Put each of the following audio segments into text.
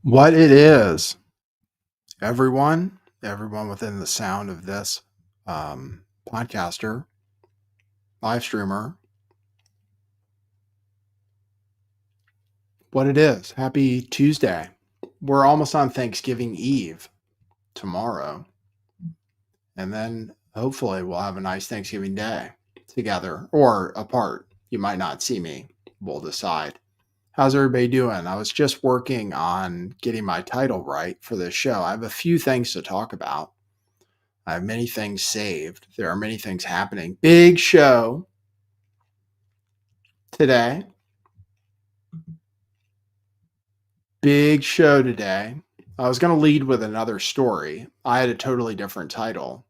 What it is, everyone within the sound of this podcaster, live streamer, what it is. Happy Tuesday. We're almost on Thanksgiving Eve tomorrow. And then hopefully we'll have a nice Thanksgiving Day together or apart. You might not see me. We'll decide. How's everybody doing? I was just working on getting my title right for this show. I have a few things to talk about. I have many things saved. There are many things happening. Big show today. Big show today. I was going to lead with another story. I had a totally different title.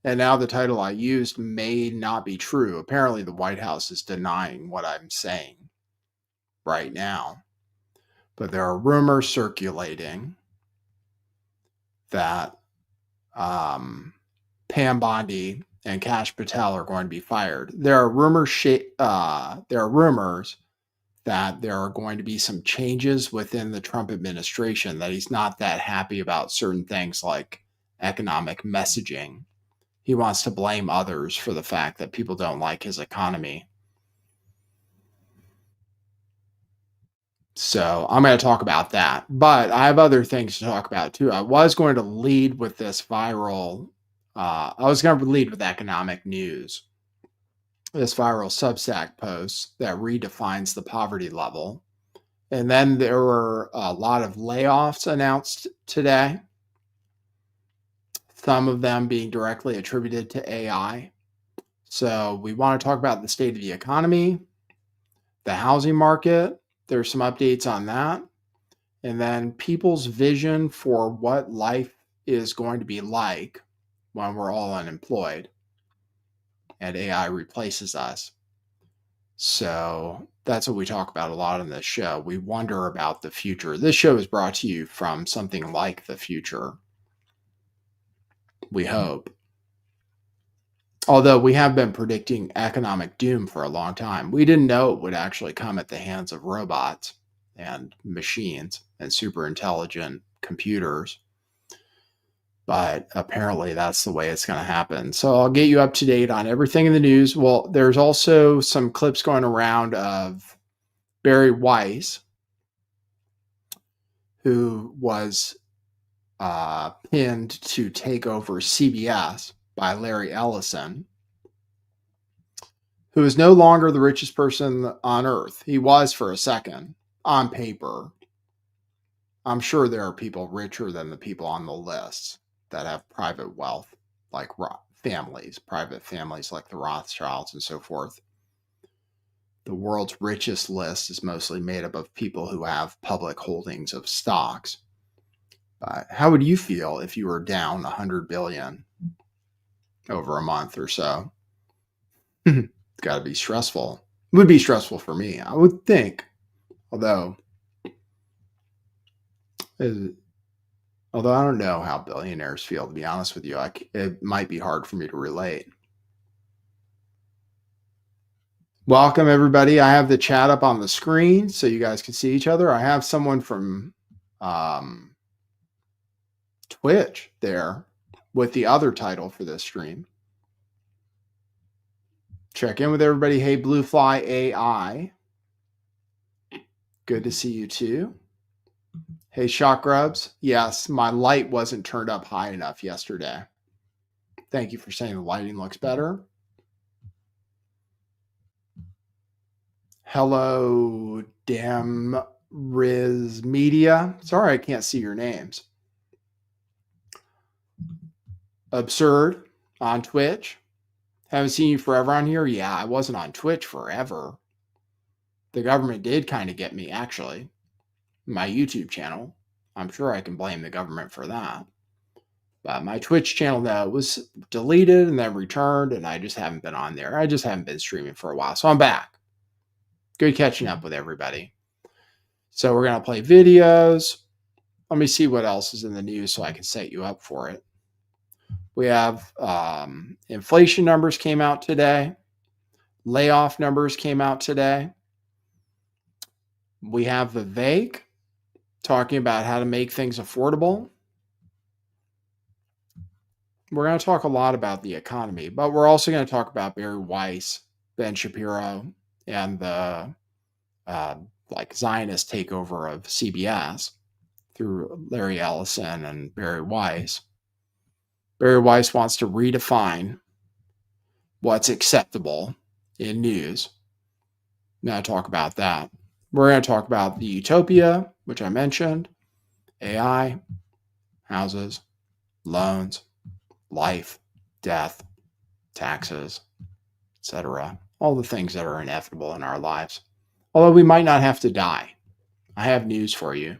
And now the title I used may not be true. Apparently, the White House is denying what I'm saying right now. But there are rumors circulating that Pam Bondi and Kash Patel are going to be fired. There are rumors that there are going to be some changes within the Trump administration, that he's not that happy about certain things like economic messaging. He wants to blame others for the fact that people don't like his economy. So I'm going to talk about that. But I have other things to talk about too. I was going to lead with this viral, I was going to lead with economic news. This viral Substack post that redefines the poverty level. And then there were a lot of layoffs announced today, some of them being directly attributed to AI. So we want to talk about the state of the economy, the housing market. There's some updates on that. And then people's vision for what life is going to be like when we're all unemployed and AI replaces us. So that's what we talk about a lot in this show. We wonder about the future. This show is brought to you from something like the future, we hope. Although we have been predicting economic doom for a long time. We didn't know it would actually come at the hands of robots and machines and super intelligent computers. But apparently that's the way it's going to happen. So I'll get you up to date on everything in the news. Well, there's also some clips going around of Barry Weiss, who was pinned to take over CBS by Larry Ellison, who is no longer the richest person on earth. He was for a second, on paper. I'm sure there are people richer than the people on the list that have private wealth, like families, private families like the Rothschilds and so forth. The world's richest list is mostly made up of people who have public holdings of stocks. But how would you feel if you were down 100 billion over a month or so? It's got to be stressful. It would be stressful for me, I would think. Although I don't know how billionaires feel, to be honest with you. It might be hard for me to relate. Welcome, everybody. I have the chat up on the screen so you guys can see each other. I have someone from Twitch there with the other title for this stream. Check in with everybody. Hey, Bluefly AI. Good to see you too. Hey, Shock Grubs. Yes, my light wasn't turned up high enough yesterday. Thank you for saying the lighting looks better. Hello, Damn Riz Media. Sorry, I can't see your names. Absurd on Twitch. Haven't seen you forever on here. Yeah, I wasn't on Twitch forever. The government did kind of get me, actually. My YouTube channel. I'm sure I can blame the government for that. But my Twitch channel, though, was deleted and then returned, and I just haven't been on there. I just haven't been streaming for a while, so I'm back. Good catching up with everybody. So we're going to play videos. Let me see what else is in the news so I can set you up for it. We have inflation numbers came out today. Layoff numbers came out today. We have Vivek talking about how to make things affordable. We're going to talk a lot about the economy, but we're also going to talk about Barry Weiss, Ben Shapiro, and the Zionist takeover of CBS through Larry Ellison and Barry Weiss. Barry Weiss wants to redefine what's acceptable in news. Now talk about that. We're going to talk about the utopia, which I mentioned, AI, houses, loans, life, death, taxes, etc. All the things that are inevitable in our lives. Although we might not have to die. I have news for you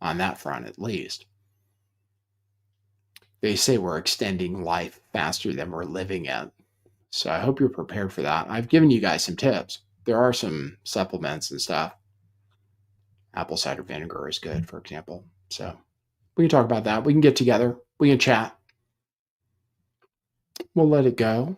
on that front, at least. They say we're extending life faster than we're living it. So I hope you're prepared for that. I've given you guys some tips. There are some supplements and stuff. Apple cider vinegar is good, for example. So we can talk about that. We can get together. We can chat. We'll let it go.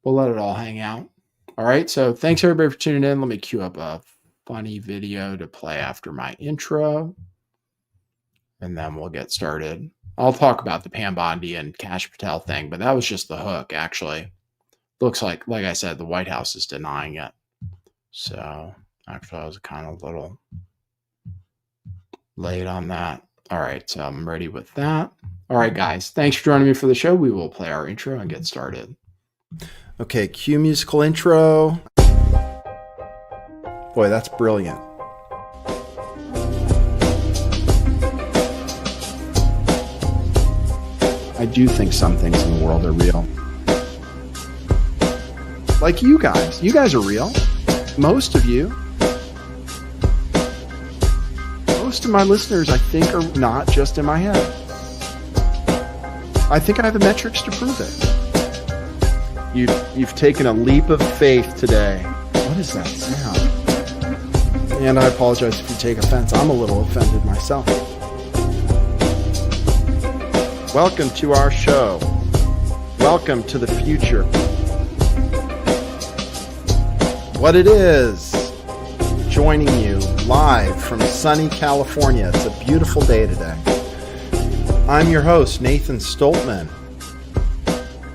We'll let it all hang out. All right. So thanks everybody for tuning in. Let me cue up a funny video to play after my intro. And then we'll get started. I'll talk about the Pam Bondi and Kash Patel thing, but that was just the hook, actually. Looks like I said, the White House is denying it. So actually, I was kind of a little late on that. All right, so I'm ready with that. All right, guys, thanks for joining me for the show. We will play our intro and get started. Okay, cue musical intro. Boy, that's brilliant. I do think some things in the world are real. Like you guys. You guys are real. Most of you. Most of my listeners, I think, are not just in my head. I think I have the metrics to prove it. You've taken a leap of faith today. What is that sound? And I apologize if you take offense. I'm a little offended myself. Welcome to our show. Welcome to the future. What it is, joining you live from sunny California. It's a beautiful day today. I'm your host, Nathan Stoltman.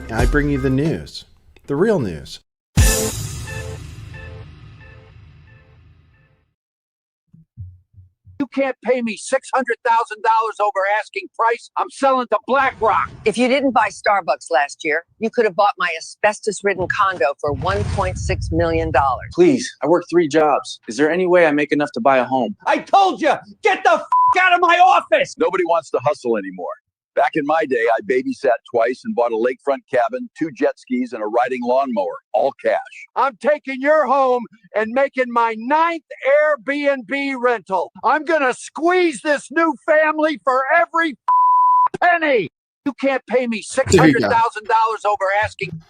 And I bring you the news, the real news. You can't pay me $600,000 over asking price. I'm selling to BlackRock. If you didn't buy Starbucks last year, you could have bought my asbestos-ridden condo for $1.6 million. Please, I work 3 jobs. Is there any way I make enough to buy a home? I told you, get the out of my office. Nobody wants to hustle anymore. Back in my day, I babysat twice and bought a lakefront cabin, 2 jet skis, and a riding lawnmower, all cash. I'm taking your home and making my 9th Airbnb rental. I'm going to squeeze this new family for every penny. You can't pay me $600,000 over asking.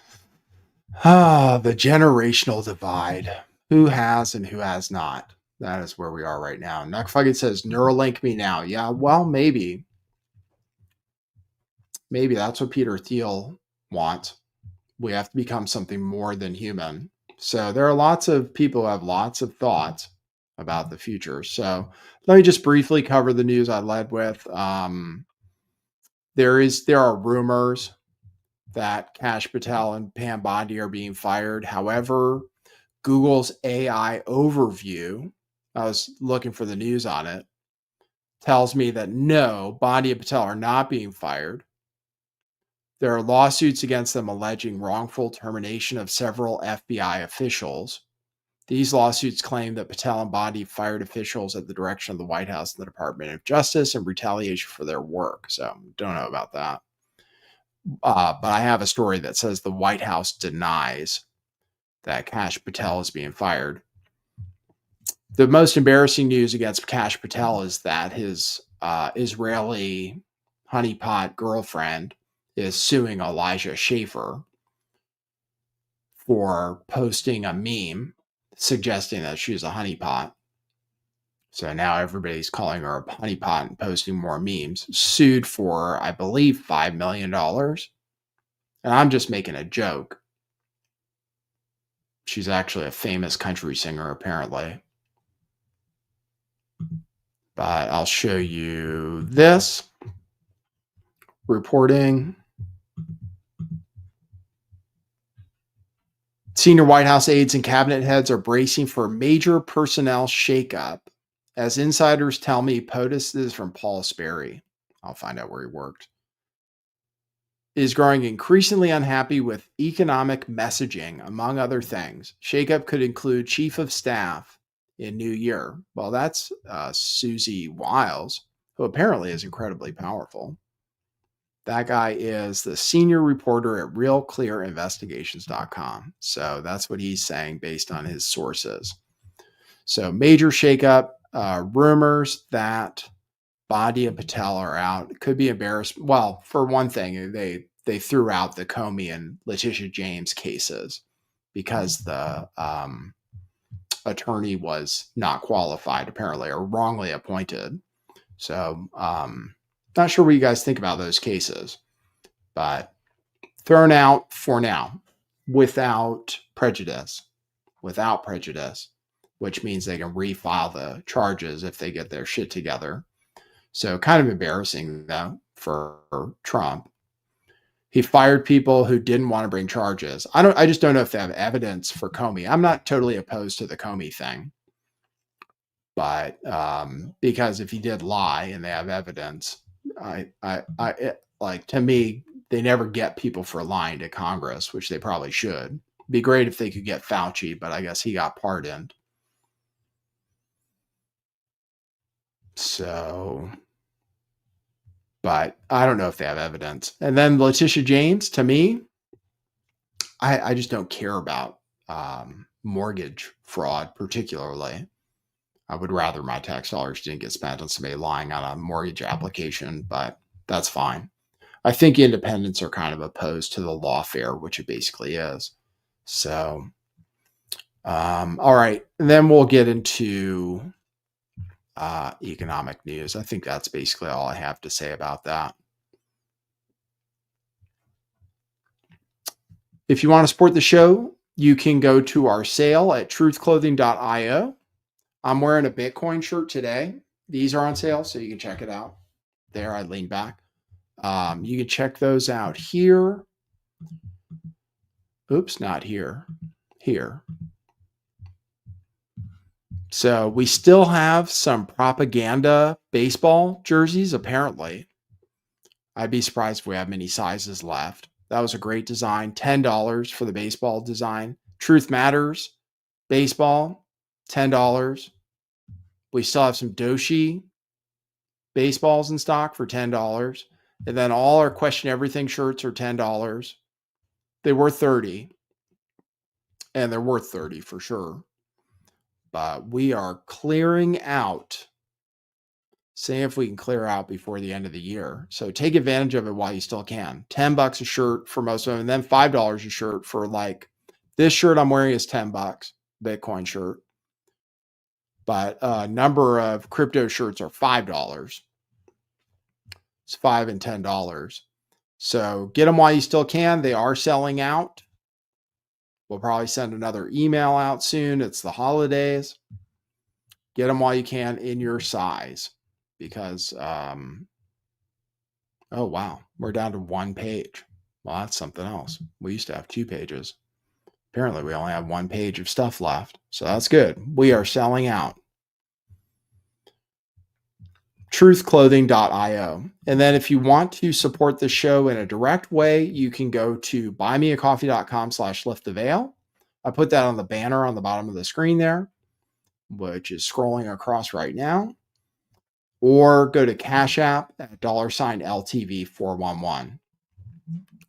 The generational divide. Who has and who has not? That is where we are right now. Nuckfuggett says, Neuralink me now. Yeah, well, maybe. Maybe that's what Peter Thiel wants. We have to become something more than human. So there are lots of people who have lots of thoughts about the future. So let me just briefly cover the news I led with. There are rumors that Kash Patel and Pam Bondi are being fired. However, Google's AI overview, I was looking for the news on it, tells me that no, Bondi and Patel are not being fired. There are lawsuits against them alleging wrongful termination of several FBI officials. These lawsuits claim that Patel and Bondi fired officials at the direction of the White House and the Department of Justice in retaliation for their work. So, don't know about that. But I have a story that says the White House denies that Kash Patel is being fired. The most embarrassing news against Kash Patel is that his Israeli honeypot girlfriend is suing Elijah Schaffer for posting a meme suggesting that she's a honeypot. So now everybody's calling her a honeypot and posting more memes. Sued for, I believe, $5 million. And I'm just making a joke. She's actually a famous country singer, apparently. But I'll show you this reporting. Senior White House aides and cabinet heads are bracing for major personnel shakeup. As insiders tell me, POTUS, this is from Paul Sperry. I'll find out where he worked. Is growing increasingly unhappy with economic messaging, among other things. Shakeup could include chief of staff in new year. Well, that's Susie Wiles, who apparently is incredibly powerful. That guy is the senior reporter at realclearinvestigations.com. So that's what he's saying based on his sources. So major shakeup, rumors that Bondi and Patel are out. It could be embarrassed. Well, for one thing, they threw out the Comey and Letitia James cases because the attorney was not qualified, apparently, or wrongly appointed. So not sure what you guys think about those cases, but thrown out for now without prejudice, which means they can refile the charges if they get their shit together. So kind of embarrassing, though, for Trump. He fired people who didn't want to bring charges. I just don't know if they have evidence for Comey. I'm not totally opposed to the Comey thing. But because if he did lie and they have evidence, to me, they never get people for lying to Congress, which they probably should. It'd be great if they could get Fauci, but I guess he got pardoned. So, but I don't know if they have evidence. And then Letitia James, to me, I just don't care about mortgage fraud particularly. I would rather my tax dollars didn't get spent on somebody lying on a mortgage application, but that's fine. I think independents are kind of opposed to the lawfare, which it basically is. So, all right. And then we'll get into economic news. I think that's basically all I have to say about that. If you want to support the show, you can go to our sale at truthclothing.io. I'm wearing a Bitcoin shirt today. These are on sale, so you can check it out. There, I lean back. You can check those out here. Oops, not here. Here. So we still have some propaganda baseball jerseys, apparently. I'd be surprised if we have many sizes left. That was a great design. $10 for the baseball design. Truth Matters baseball, $10. We still have some Doshi baseballs in stock for $10. And then all our Question Everything shirts are $10. They were $30. And they're worth $30 for sure. But we are clearing out. See if we can clear out before the end of the year. So take advantage of it while you still can. $10 a shirt for most of them, and then $5 a shirt for this shirt I'm wearing is $10, Bitcoin shirt. But a number of crypto shirts are $5. It's $5 and $10. So get them while you still can. They are selling out. We'll probably send another email out soon. It's the holidays. Get them while you can in your size. Because, oh, wow, we're down to one page. Well, that's something else. We used to have 2 pages. Apparently, we only have 1 page of stuff left. So that's good. We are selling out. Truthclothing.io. And then if you want to support the show in a direct way, you can go to buymeacoffee.com/lifttheveil. I put that on the banner on the bottom of the screen there, which is scrolling across right now. Or go to Cash App at $LTV411.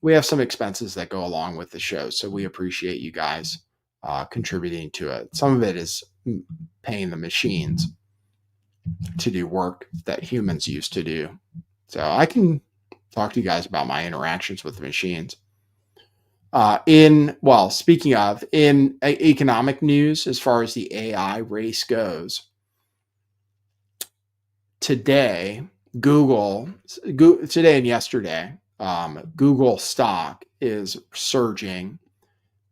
We have some expenses that go along with the show, so we appreciate you guys contributing to it. Some of it is paying the machines to do work that humans used to do. So I can talk to you guys about my interactions with the machines. Speaking of, in economic news, as far as the AI race goes, today and yesterday, Google stock is surging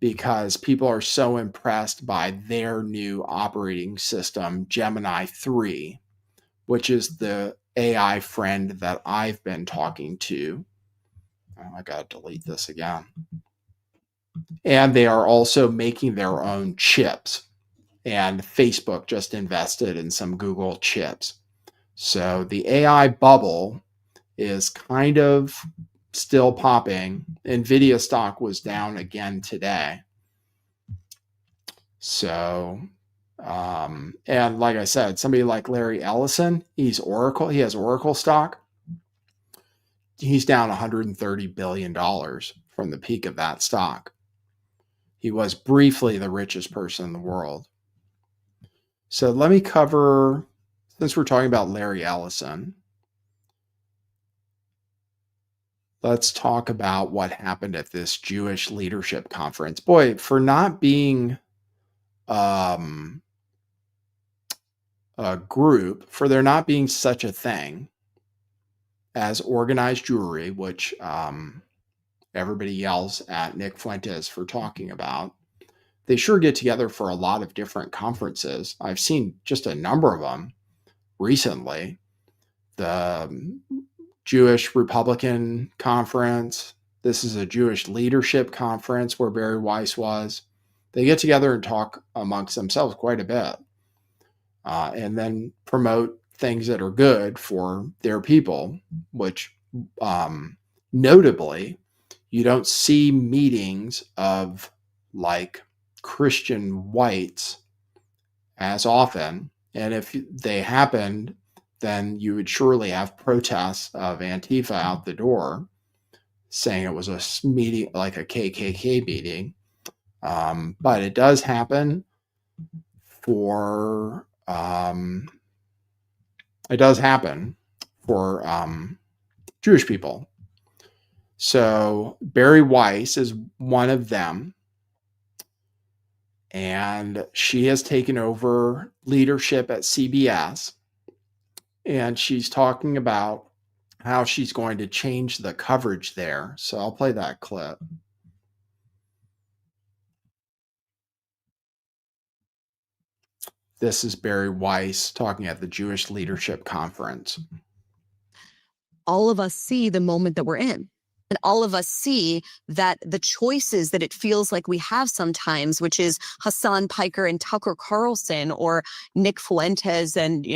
because people are so impressed by their new operating system, Gemini 3, which is the AI friend that I've been talking to. Oh, I got to delete this again. And they are also making their own chips. And Facebook just invested in some Google chips. So the AI bubble is kind of still popping. Nvidia stock was down again today. So, and like I said, somebody like Larry Ellison, he's Oracle. He has Oracle stock. He's down $130 billion from the peak of that stock. He was briefly the richest person in the world. So let me cover, since we're talking about Larry Ellison, let's talk about what happened at this Jewish leadership conference. Boy, for not being a group, for there not being such a thing as organized Jewry, which everybody yells at Nick Fuentes for talking about, they sure get together for a lot of different conferences. I've seen just a number of them recently. The Jewish Republican Conference. This is a Jewish leadership conference where Barry Weiss was. They get together and talk amongst themselves quite a bit, and then promote things that are good for their people, which notably, you don't see meetings of like Christian whites as often. And if they happened, then you would surely have protests of Antifa out the door saying it was a meeting, like a KKK meeting. But it does happen for, Jewish people. So Barry Weiss is one of them. And she has taken over leadership at CBS. And she's talking about how she's going to change the coverage there. So I'll play that clip. This is Barry Weiss talking at the Jewish Leadership Conference. All of us see the moment that we're in. And all of us see that the choices that it feels like we have sometimes, which is Hassan Piker and Tucker Carlson, or Nick Fuentes and,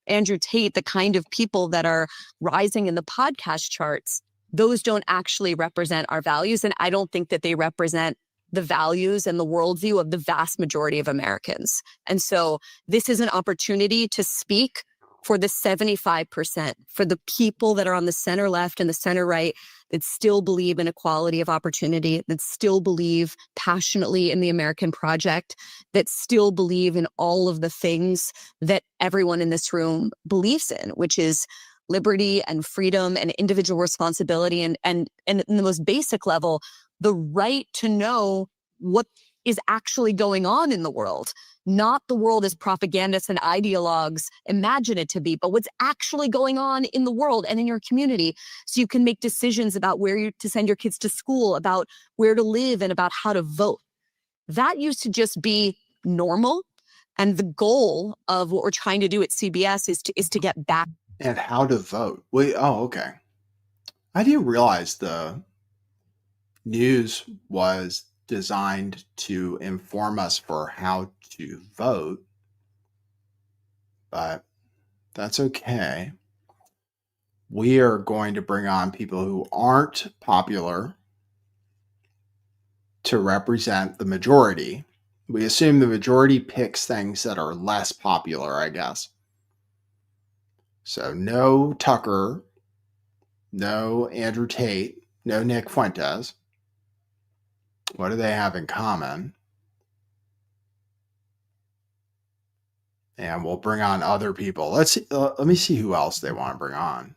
Andrew Tate, the kind of people that are rising in the podcast charts, those don't actually represent our values. And I don't think that they represent the values and the worldview of the vast majority of Americans. And so this is an opportunity to speak for the 75%, for the people that are on the center left and the center right that still believe in equality of opportunity, that still believe passionately in the American project, that still believe in all of the things that everyone in this room believes in, which is liberty and freedom and individual responsibility and in the most basic level, the right to know what is actually going on in the world. Not the world as propagandists and ideologues imagine it to be, but what's actually going on in the world and in your community, so you can make decisions about where to send your kids to school, about where to live, and about how to vote. That used to just be normal. And the goal of what we're trying to do at CBS is to get back. And how to vote. Okay. I didn't realize the news was designed to inform us for how to vote, but that's okay. We are going to bring on people who aren't popular to represent the majority. We assume the majority picks things that are less popular, I guess. So no Tucker, no Andrew Tate, no Nick Fuentes. What do they have in common? And we'll bring on other people. Let me see who else they want to bring on.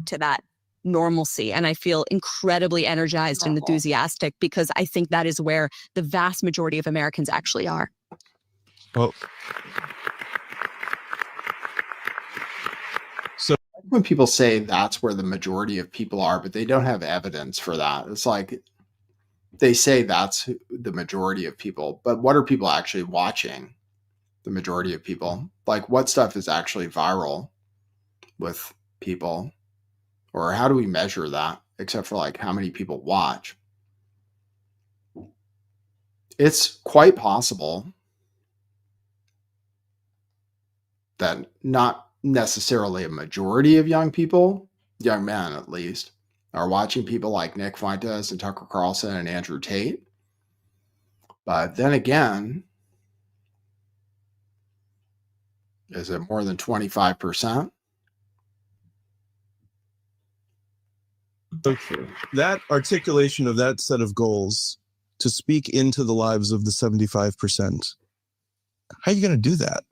To that normalcy. And I feel incredibly energized and enthusiastic because I think that is where the vast majority of Americans actually are. Well, so when people say that's where the majority of people are, but they don't have evidence for that. It's like they say that's the majority of people, but what are people actually watching? the majority of people. Like, what stuff is actually viral with people? Or how do we measure that, except for like how many people watch? It's quite possible that not necessarily a majority of young people, young men at least, are watching people like Nick Fuentes and Tucker Carlson and Andrew Tate. But then again, is it more than 25%? Okay. That articulation of that set of goals to speak into the lives of the 75%, how are you going to do that?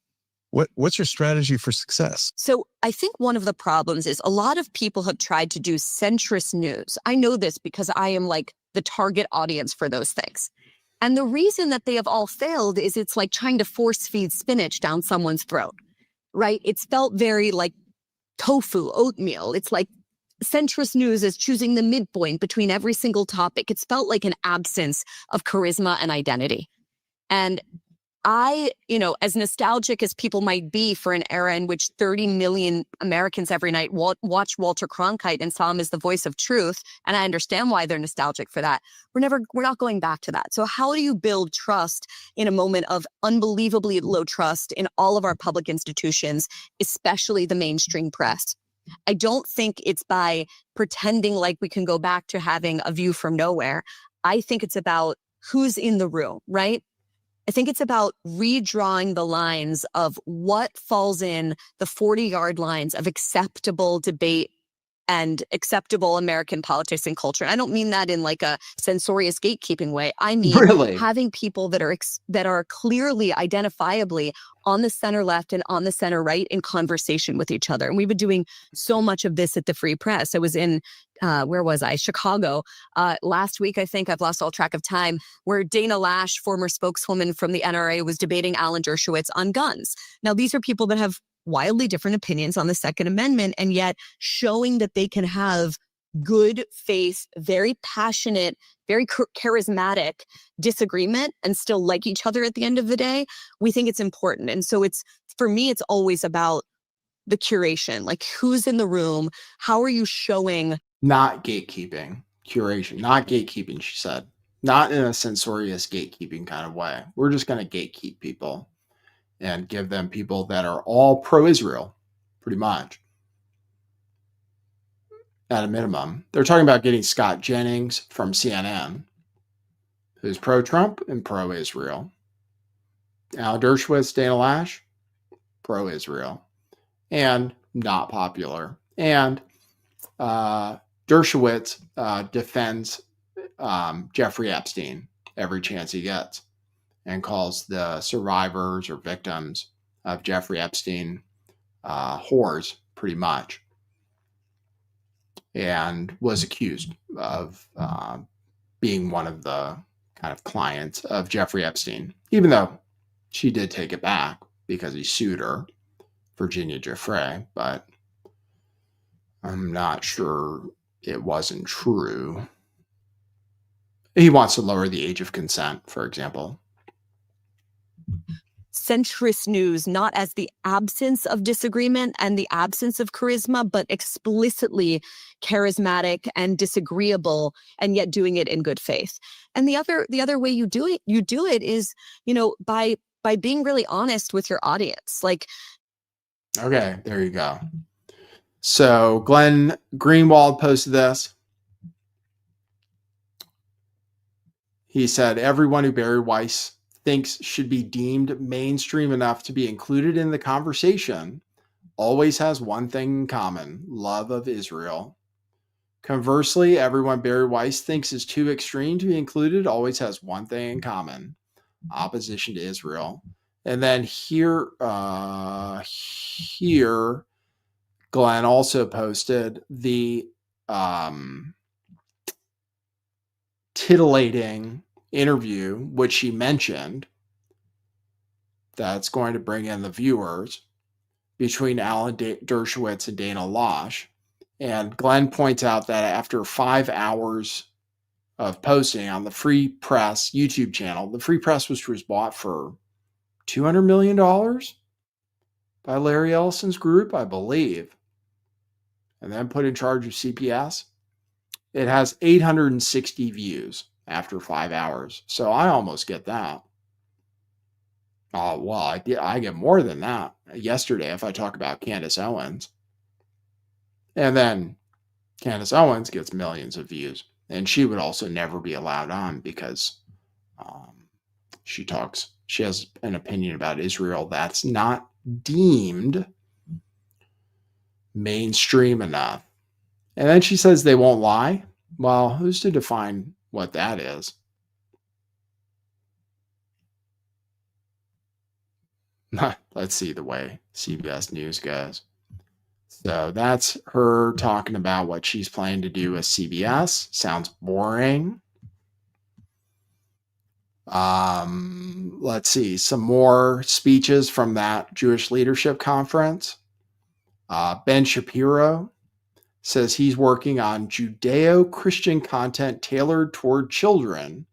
What's your strategy for success? So I think one of the problems is a lot of people have tried to do centrist news. I know this because I am like the target audience for those things. And the reason that they have all failed is it's like trying to force feed spinach down someone's throat, right? It's felt very like tofu, oatmeal. It's like centrist news is choosing the midpoint between every single topic. It's felt like an absence of charisma and identity. And I, as nostalgic as people might be for an era in which 30 million Americans every night watch Walter Cronkite and saw him as the voice of truth, and I understand why they're nostalgic for that, we're not going back to that. So how do you build trust in a moment of unbelievably low trust in all of our public institutions, especially the mainstream press? I don't think it's by pretending like we can go back to having a view from nowhere. I think it's about who's in the room, right? I think it's about redrawing the lines of what falls in the 40-yard lines of acceptable debate and acceptable American politics and culture. And I don't mean that in like a censorious gatekeeping way. I mean Really? having people that are clearly identifiably on the center left and on the center right in conversation with each other. And we've been doing so much of this at the Free Press. I was in, where was I? Chicago last week, I think. I've lost all track of time, where Dana Lash, former spokeswoman from the NRA, was debating Alan Dershowitz on guns. Now, these are people that have wildly different opinions on the Second Amendment, and yet showing that they can have good faith, very passionate, very charismatic disagreement and still like each other at the end of the day, we think it's important. And so for me, it's always about the curation, like who's in the room, how are you showing? Not gatekeeping, curation, not gatekeeping, she said. Not in a censorious gatekeeping kind of way. We're just going to gatekeep people and give them people that are all pro-Israel, pretty much. At a minimum. They're talking about getting Scott Jennings from CNN, who's pro-Trump and pro-Israel. Al Dershowitz, Dana Lash, pro-Israel. And not popular. And Dershowitz defends Jeffrey Epstein every chance he gets, and calls the survivors or victims of Jeffrey Epstein whores, pretty much, and was accused of being one of the kind of clients of Jeffrey Epstein, even though she did take it back because he sued her, Virginia Giuffre, but I'm not sure it wasn't true. He wants to lower the age of consent, for example. Centrist news, not as the absence of disagreement and the absence of charisma, but explicitly charismatic and disagreeable, and yet doing it in good faith. And the other way you do it is, by being really honest with your audience. Like, okay, there you go. So Glenn Greenwald posted this. He said, everyone who Barry Weiss thinks should be deemed mainstream enough to be included in the conversation always has one thing in common: love of Israel. Conversely, everyone Barry Weiss thinks is too extreme to be included always has one thing in common: opposition to Israel. And then here Glenn also posted the titillating interview, which she mentioned, that's going to bring in the viewers, between Alan Dershowitz and Dana Loesch. And Glenn points out that after 5 hours of posting on the Free Press YouTube channel, the Free Press, which was bought for $200 million by Larry Ellison's group, I believe, and then put in charge of CPS. It has 860 views after 5 hours. So I almost get that. Oh, well, I get more than that yesterday if I talk about Candace Owens. And then Candace Owens gets millions of views. And she would also never be allowed on because she has an opinion about Israel that's not deemed mainstream enough. And then she says they won't lie. Well, who's to define what that is? Let's see the way CBS News goes. So that's her talking about what she's planning to do with CBS. Sounds boring. Let's see some more speeches from that Jewish Leadership Conference. Ben Shapiro says he's working on Judeo-Christian content tailored toward children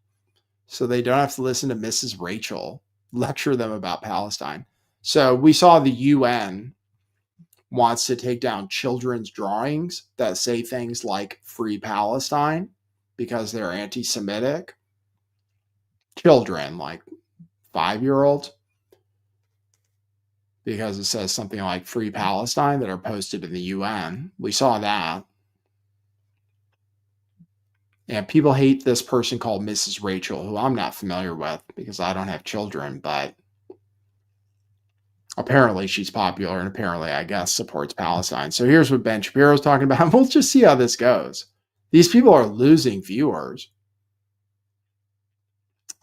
so they don't have to listen to Mrs. Rachel lecture them about Palestine. So we saw the UN wants to take down children's drawings that say things like Free Palestine because they're anti-Semitic. Children, like 5-year-olds, because it says something like Free Palestine that are posted in the UN. We saw that. And people hate this person called Mrs. Rachel, who I'm not familiar with because I don't have children, but apparently she's popular and apparently, I guess, supports Palestine. So here's what Ben Shapiro's talking about. We'll just see how this goes. These people are losing viewers.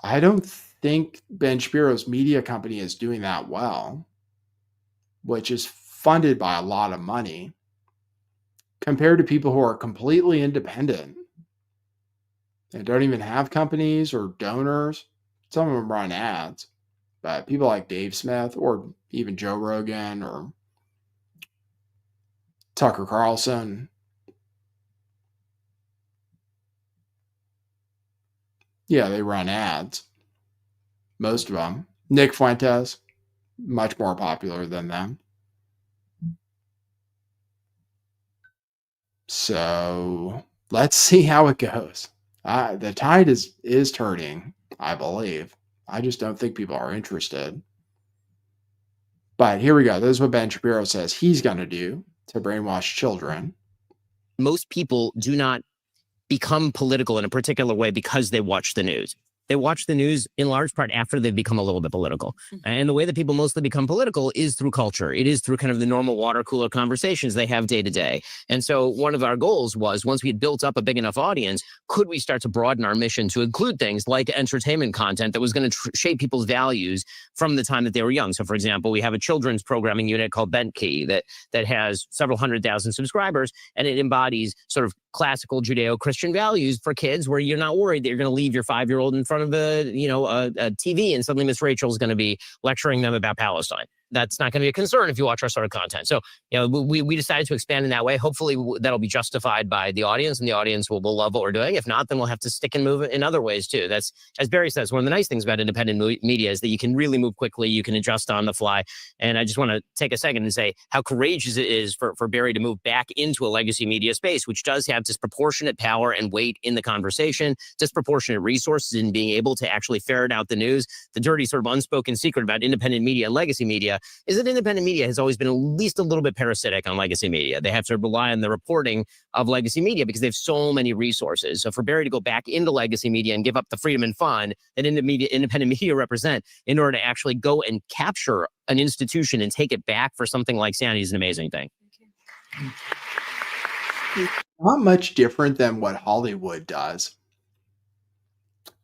I don't think Ben Shapiro's media company is doing that well, which is funded by a lot of money compared to people who are completely independent and don't even have companies or donors. Some of them run ads, but people like Dave Smith or even Joe Rogan or Tucker Carlson, yeah, they run ads. Most of them. Nick Fuentes, much more popular than them. So let's see how it goes. The tide is turning, I believe. I just don't think people are interested. But here we go. This is what Ben Shapiro says he's going to do to brainwash children. Most people do not become political in a particular way because they watch the news. They watch the news in large part after they've become a little bit political. And the way that people mostly become political is through culture. It is through kind of the normal water cooler conversations they have day to day. And so one of our goals was, once we had built up a big enough audience, could we start to broaden our mission to include things like entertainment content that was going to shape people's values from the time that they were young? So for example, we have a children's programming unit called Bent Key that has several 100,000 subscribers, and it embodies sort of classical Judeo-Christian values for kids, where you're not worried that you're going to leave your 5-year-old in front of a TV and suddenly Miss Rachel's going to be lecturing them about Palestine. That's not going to be a concern if you watch our sort of content. So, we decided to expand in that way. Hopefully that'll be justified by the audience, and the audience will love what we're doing. If not, then we'll have to stick and move in other ways too. That's, as Barry says, one of the nice things about independent media is that you can really move quickly. You can adjust on the fly. And I just want to take a second and say how courageous it is for Barry to move back into a legacy media space, which does have disproportionate power and weight in the conversation, disproportionate resources in being able to actually ferret out the news. The dirty sort of unspoken secret about independent media and legacy media is that independent media has always been at least a little bit parasitic on legacy media. They have to rely on the reporting of legacy media because they have so many resources. So for Barry to go back into legacy media and give up the freedom and fun that independent media represent in order to actually go and capture an institution and take it back for something like sanity is an amazing thing. Not much different than what Hollywood does.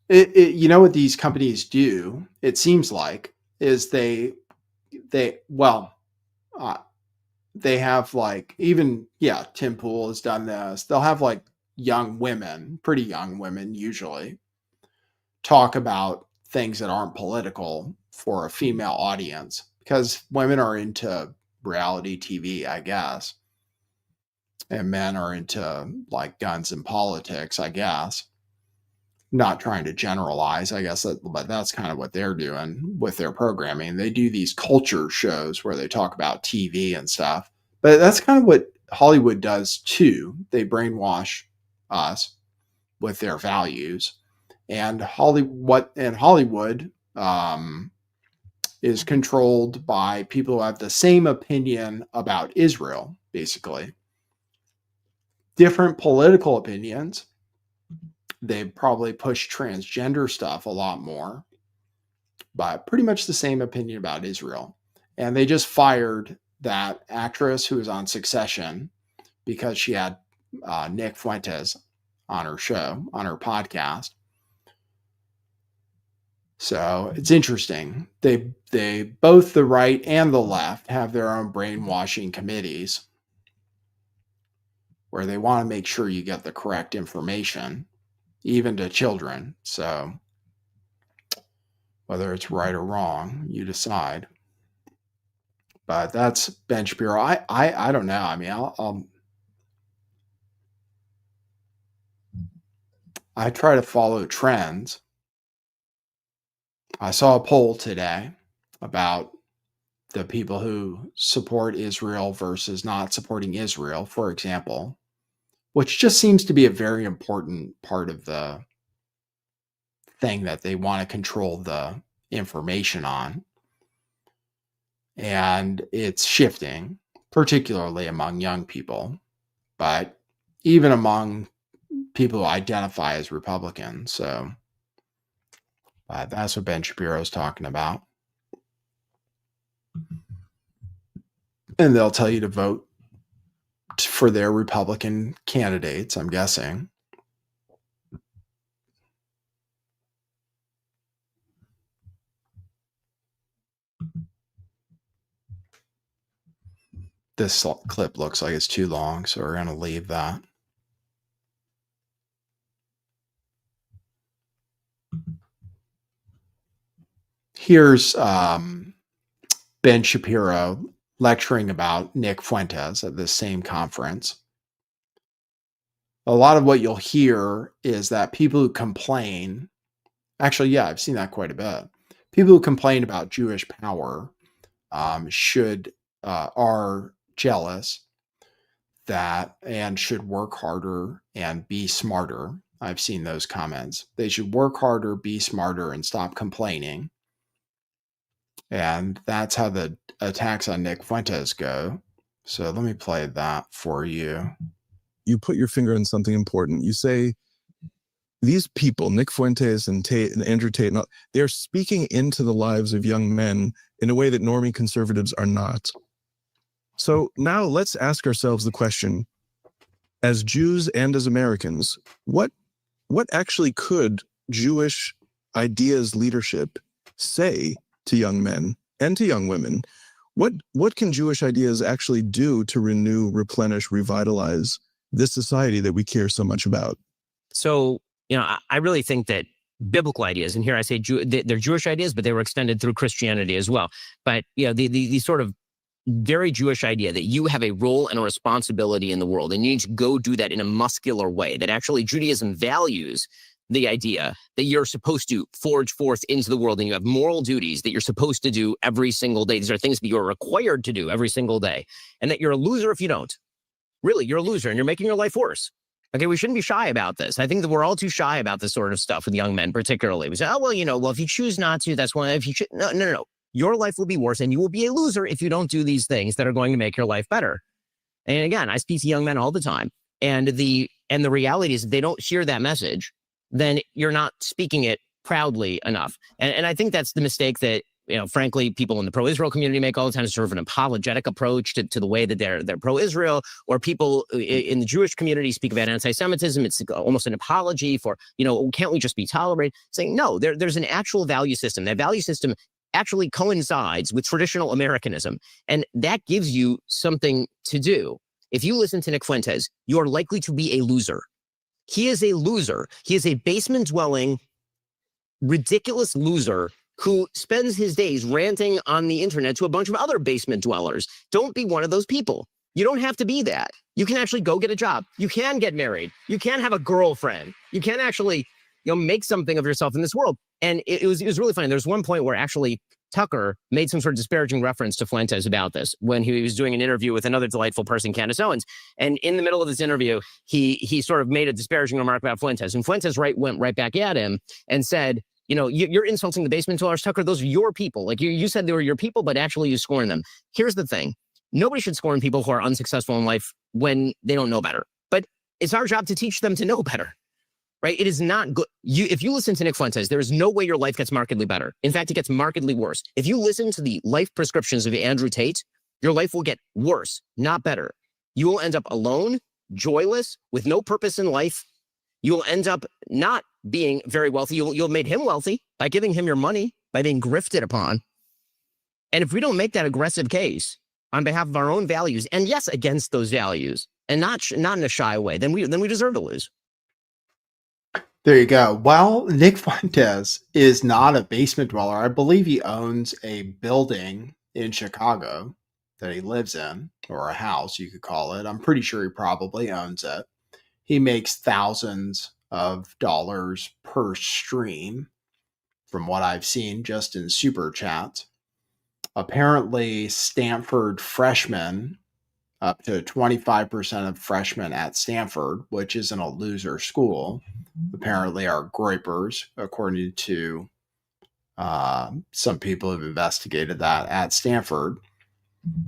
You know what these companies do, it seems like, is they have like, even, Tim Pool has done this. They'll have like young women, pretty young women usually, talk about things that aren't political for a female audience because women are into reality TV, I guess. And men are into like guns and politics, I guess. not trying to generalize, I guess, but that's kind of what they're doing with their programming. They do these culture shows where they talk about TV and stuff, but that's kind of what Hollywood does too. They brainwash us with their values, and Hollywood is controlled by people who have the same opinion about Israel, basically. Different political opinions. They probably push transgender stuff a lot more, but pretty much the same opinion about Israel. And they just fired that actress who was on Succession because she had Nick Fuentes on her show, on her podcast. So it's interesting. They both the right and the left have their own brainwashing committees where they want to make sure you get the correct information, even to children. So whether it's right or wrong, you decide. But that's Ben Shapiro. I don't know. I mean, I try to follow trends. I saw a poll today about the people who support Israel versus not supporting Israel, for example, which just seems to be a very important part of the thing that they want to control the information on. And it's shifting, particularly among young people, but even among people who identify as Republicans. So that's what Ben Shapiro is talking about. And they'll tell you to vote for their Republican candidates, I'm guessing. This clip looks like it's too long, so we're going to leave that. Here's Ben Shapiro lecturing about Nick Fuentes at this same conference. A lot of what you'll hear is that people who complain, actually, yeah, I've seen that quite a bit. People who complain about Jewish power are jealous that and should work harder and be smarter. I've seen those comments. They should work harder, be smarter, and stop complaining. And that's how the attacks on Nick Fuentes go. So let me play that for you. You put your finger on something important. You say, these people, Nick Fuentes and Tate and Andrew Tate, they're speaking into the lives of young men in a way that normie conservatives are not. So now let's ask ourselves the question, as Jews and as Americans, what actually could Jewish ideas leadership say to young men and to young women? What can Jewish ideas actually do to renew, replenish, revitalize this society that we care so much about? So, I really think that biblical ideas, and here I say they're Jewish ideas, but they were extended through Christianity as well. But, the sort of very Jewish idea that you have a role and a responsibility in the world, and you need to go do that in a muscular way, that actually Judaism values the idea that you're supposed to forge forth into the world and you have moral duties that you're supposed to do every single day. These are things that you're required to do every single day, and that you're a loser if you don't. Really, you're a loser and you're making your life worse. Okay, we shouldn't be shy about this. I think that we're all too shy about this sort of stuff with young men, particularly. We say, if you choose not to, that's one. If you no. Your life will be worse and you will be a loser if you don't do these things that are going to make your life better. And again, I speak to young men all the time. And the reality is, if they don't hear that message, then you're not speaking it proudly enough. And I think that's the mistake that, frankly, people in the pro-Israel community make all the time, is sort of an apologetic approach to the way that they're pro-Israel, or people in the Jewish community speak about anti-Semitism. It's almost an apology for, can't we just be tolerated? Saying, no, there's an actual value system. That value system actually coincides with traditional Americanism. And that gives you something to do. If you listen to Nick Fuentes, you are likely to be a loser. He is a loser. He is a basement-dwelling, ridiculous loser who spends his days ranting on the internet to a bunch of other basement dwellers. Don't be one of those people. You don't have to be that. You can actually go get a job. You can get married. You can have a girlfriend. You can actually, make something of yourself in this world. And it was really funny. There's one point where actually Tucker made some sort of disparaging reference to Fuentes about this when he was doing an interview with another delightful person, Candace Owens. And in the middle of this interview, he sort of made a disparaging remark about Fuentes. And Fuentes went right back at him and said, you're insulting the basement dwellers, Tucker. Those are your people. Like you said they were your people, but actually you scorn them. Here's the thing. Nobody should scorn people who are unsuccessful in life when they don't know better. But it's our job to teach them to know better. Right? It is not good. If you listen to Nick Fuentes, there is no way your life gets markedly better. In fact, it gets markedly worse. If you listen to the life prescriptions of Andrew Tate, your life will get worse, not better. You will end up alone, joyless, with no purpose in life. You will end up not being very wealthy. You'll have made him wealthy by giving him your money, by being grifted upon. And if we don't make that aggressive case on behalf of our own values, and yes, against those values, and not in a shy way, then we deserve to lose. There you go. Well, Nick Fuentes is not a basement dweller. I believe he owns a building in Chicago that he lives in, or a house, you could call it. I'm pretty sure he probably owns it. He makes thousands of dollars per stream, from what I've seen just in super chats. Apparently, Stanford freshmen, up to 25% of freshmen at Stanford, which isn't a loser school, apparently are groypers, according to some people who've investigated that at Stanford.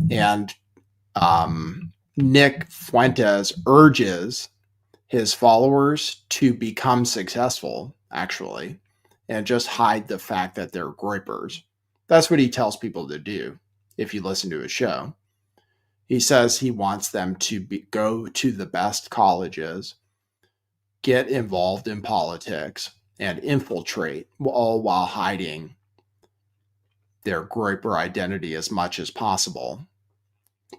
And Nick Fuentes urges his followers to become successful, actually, and just hide the fact that they're groypers. That's what he tells people to do if you listen to his show. He says he wants them to go to the best colleges, get involved in politics, and infiltrate, all while hiding their groyper identity as much as possible.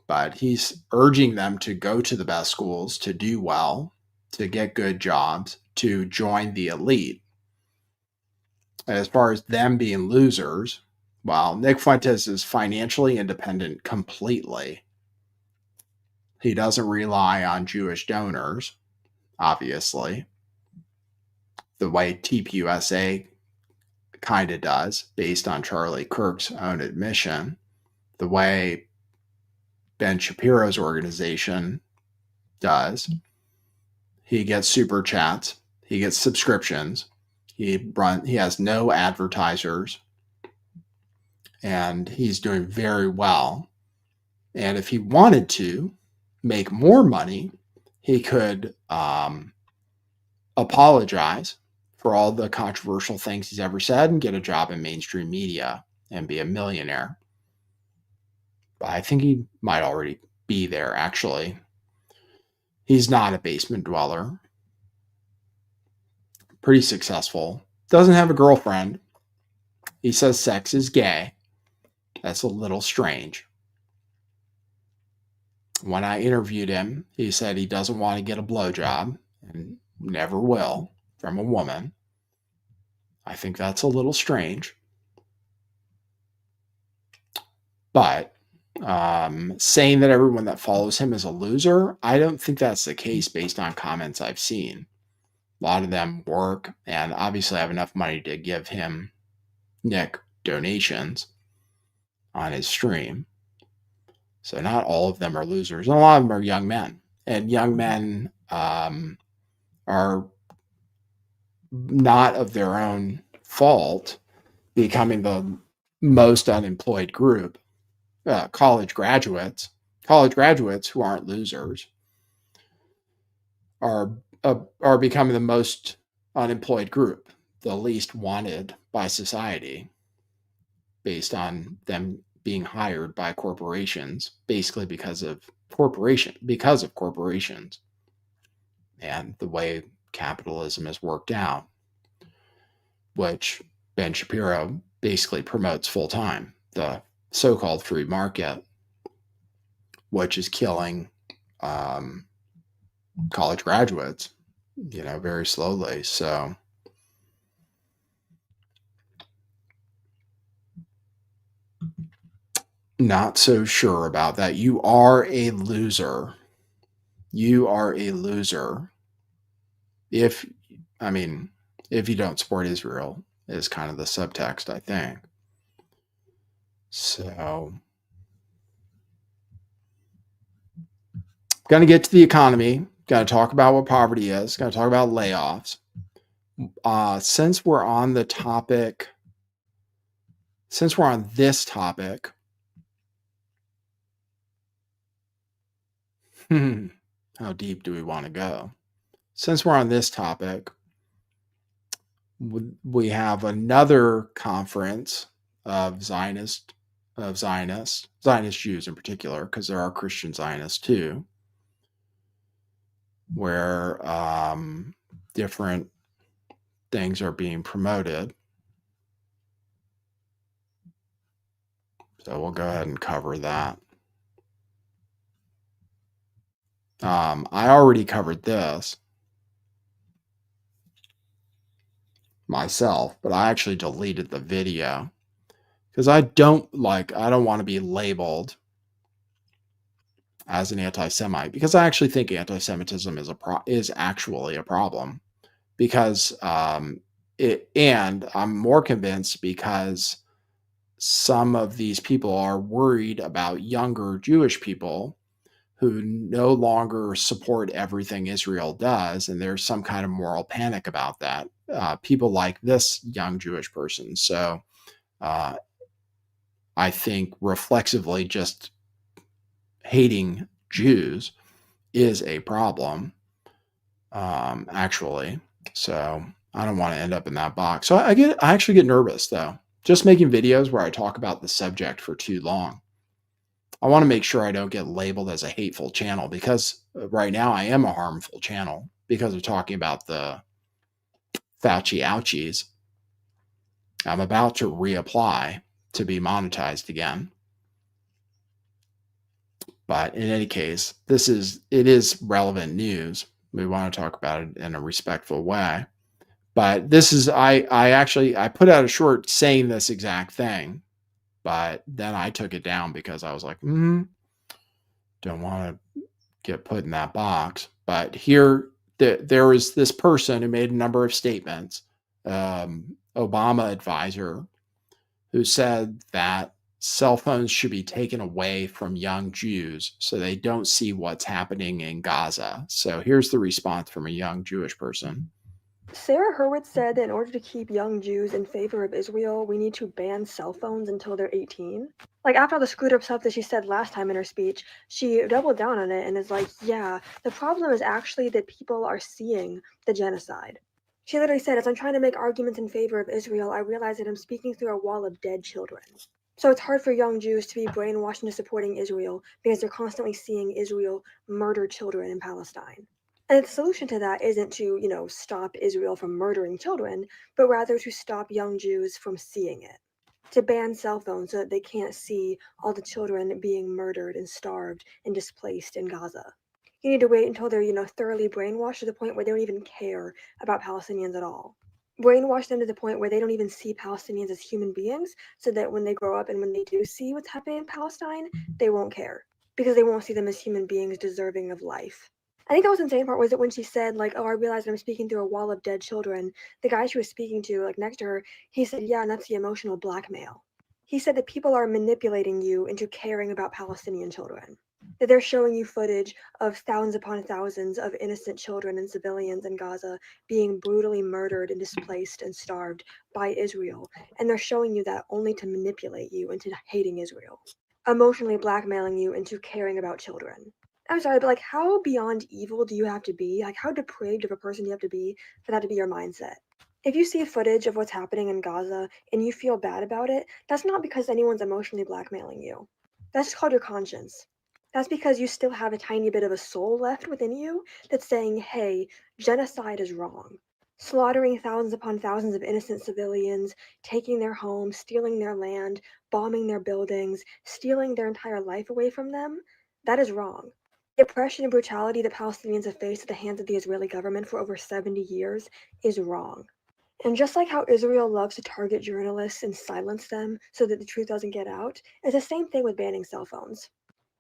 But he's urging them to go to the best schools, to do well, to get good jobs, to join the elite. As far as them being losers, well, Nick Fuentes is financially independent completely. He doesn't rely on Jewish donors, obviously, the way TPUSA kind of does, based on Charlie Kirk's own admission, the way Ben Shapiro's organization does. He gets super chats, he gets subscriptions, he has no advertisers, and he's doing very well. And if he wanted to make more money, he could apologize for all the controversial things he's ever said and get a job in mainstream media and be a millionaire. But I think he might already be there, actually. He's not a basement dweller. Pretty successful. Doesn't have a girlfriend. He says sex is gay. That's a little strange. When I interviewed him, he said he doesn't want to get a blowjob and never will from a woman. I think that's a little strange. But saying that everyone that follows him is a loser, I don't think that's the case based on comments I've seen. A lot of them work and obviously have enough money to give him, Nick, donations on his stream. So not all of them are losers. A lot of them are young men. And young men are not of their own fault becoming the most unemployed group. College graduates who aren't losers are becoming the most unemployed group, the least wanted by society, based on them being hired by corporations, basically because of corporations and the way capitalism has worked out, which Ben Shapiro basically promotes full time, the so-called free market, which is killing college graduates, very slowly. So not so sure about that. You are a loser. You are a loser. If if you don't support Israel, is kind of the subtext, I think. So, going to get to the economy. Going to talk about what poverty is. Going to talk about layoffs. Since we're on this topic, how deep do we want to go? Since we're on this topic, we have another conference of Zionist Jews in particular, because there are Christian Zionists too, where different things are being promoted. So we'll go ahead and cover that. I already covered this myself, but I actually deleted the video because I don't want to be labeled as an anti-Semite, because I actually think anti-Semitism is actually a problem, because and I'm more convinced because some of these people are worried about younger Jewish people who no longer support everything Israel does, and there's some kind of moral panic about that. People like this young Jewish person. So I think reflexively just hating Jews is a problem, actually. So I don't want to end up in that box. So I actually get nervous, though, just making videos where I talk about the subject for too long. I want to make sure I don't get labeled as a hateful channel, because right now I am a harmful channel because of talking about the Fauci ouchies. I'm about to reapply to be monetized again. But in any case, it is relevant news. We want to talk about it in a respectful way. But this is, I put out a short saying this exact thing, but then I took it down because I was like, don't want to get put in that box. But here, there was this person who made a number of statements, Obama advisor, who said that cell phones should be taken away from young Jews so they don't see what's happening in Gaza. So here's the response from a young Jewish person. Sarah Hurwitz said that in order to keep young Jews in favor of Israel, we need to ban cell phones until they're 18. Like, after all the screwed up stuff that she said last time in her speech, she doubled down on it and is like, yeah, the problem is actually that people are seeing the genocide. She literally said, as I'm trying to make arguments in favor of Israel, I realize that I'm speaking through a wall of dead children. So it's hard for young Jews to be brainwashed into supporting Israel because they're constantly seeing Israel murder children in Palestine. And the solution to that isn't to, stop Israel from murdering children, but rather to stop young Jews from seeing it. To ban cell phones so that they can't see all the children being murdered and starved and displaced in Gaza. You need to wait until they're, thoroughly brainwashed to the point where they don't even care about Palestinians at all. Brainwash them to the point where they don't even see Palestinians as human beings, so that when they grow up and when they do see what's happening in Palestine, they won't care, because they won't see them as human beings deserving of life. I think the most insane part was that when she said, I realized I'm speaking through a wall of dead children, the guy she was speaking to, next to her, he said, yeah, and that's the emotional blackmail. He said that people are manipulating you into caring about Palestinian children. That they're showing you footage of thousands upon thousands of innocent children and civilians in Gaza being brutally murdered and displaced and starved by Israel. And they're showing you that only to manipulate you into hating Israel. Emotionally blackmailing you into caring about children. I'm sorry, but how beyond evil do you have to be? How depraved of a person do you have to be for that to be your mindset? If you see footage of what's happening in Gaza and you feel bad about it, that's not because anyone's emotionally blackmailing you. That's just called your conscience. That's because you still have a tiny bit of a soul left within you that's saying, hey, genocide is wrong. Slaughtering thousands upon thousands of innocent civilians, taking their homes, stealing their land, bombing their buildings, stealing their entire life away from them, that is wrong. The oppression and brutality that Palestinians have faced at the hands of the Israeli government for over 70 years is wrong. And just like how Israel loves to target journalists and silence them so that the truth doesn't get out, it's the same thing with banning cell phones.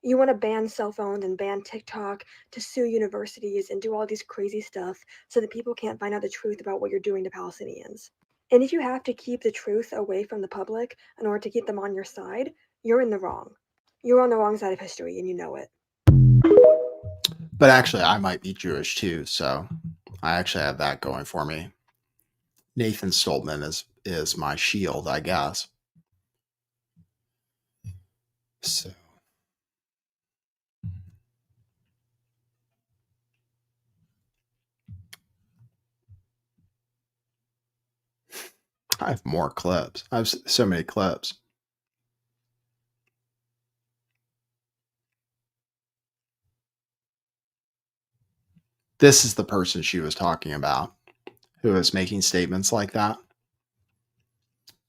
You want to ban cell phones and ban TikTok to sue universities and do all these crazy stuff so that people can't find out the truth about what you're doing to Palestinians. And if you have to keep the truth away from the public in order to keep them on your side, you're in the wrong. You're on the wrong side of history and you know it. But actually, I might be Jewish too, so I actually have that going for me. Nathan Stoltman is my shield, I guess. So I have more clips. I have so many clips. This is the person she was talking about who is making statements like that.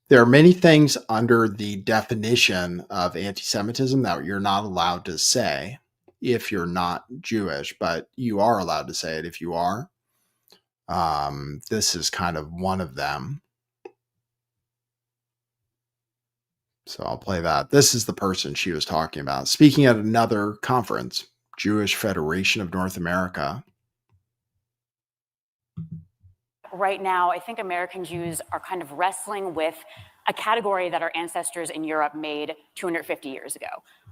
There are many things under the definition of anti-Semitism that you're not allowed to say if you're not Jewish, but you are allowed to say it if you are. This is kind of one of them. So I'll play that. This is the person she was talking about. Speaking at another conference, Jewish Federation of North America. Right now, I think American Jews are kind of wrestling with a category that our ancestors in Europe made 250 years ago,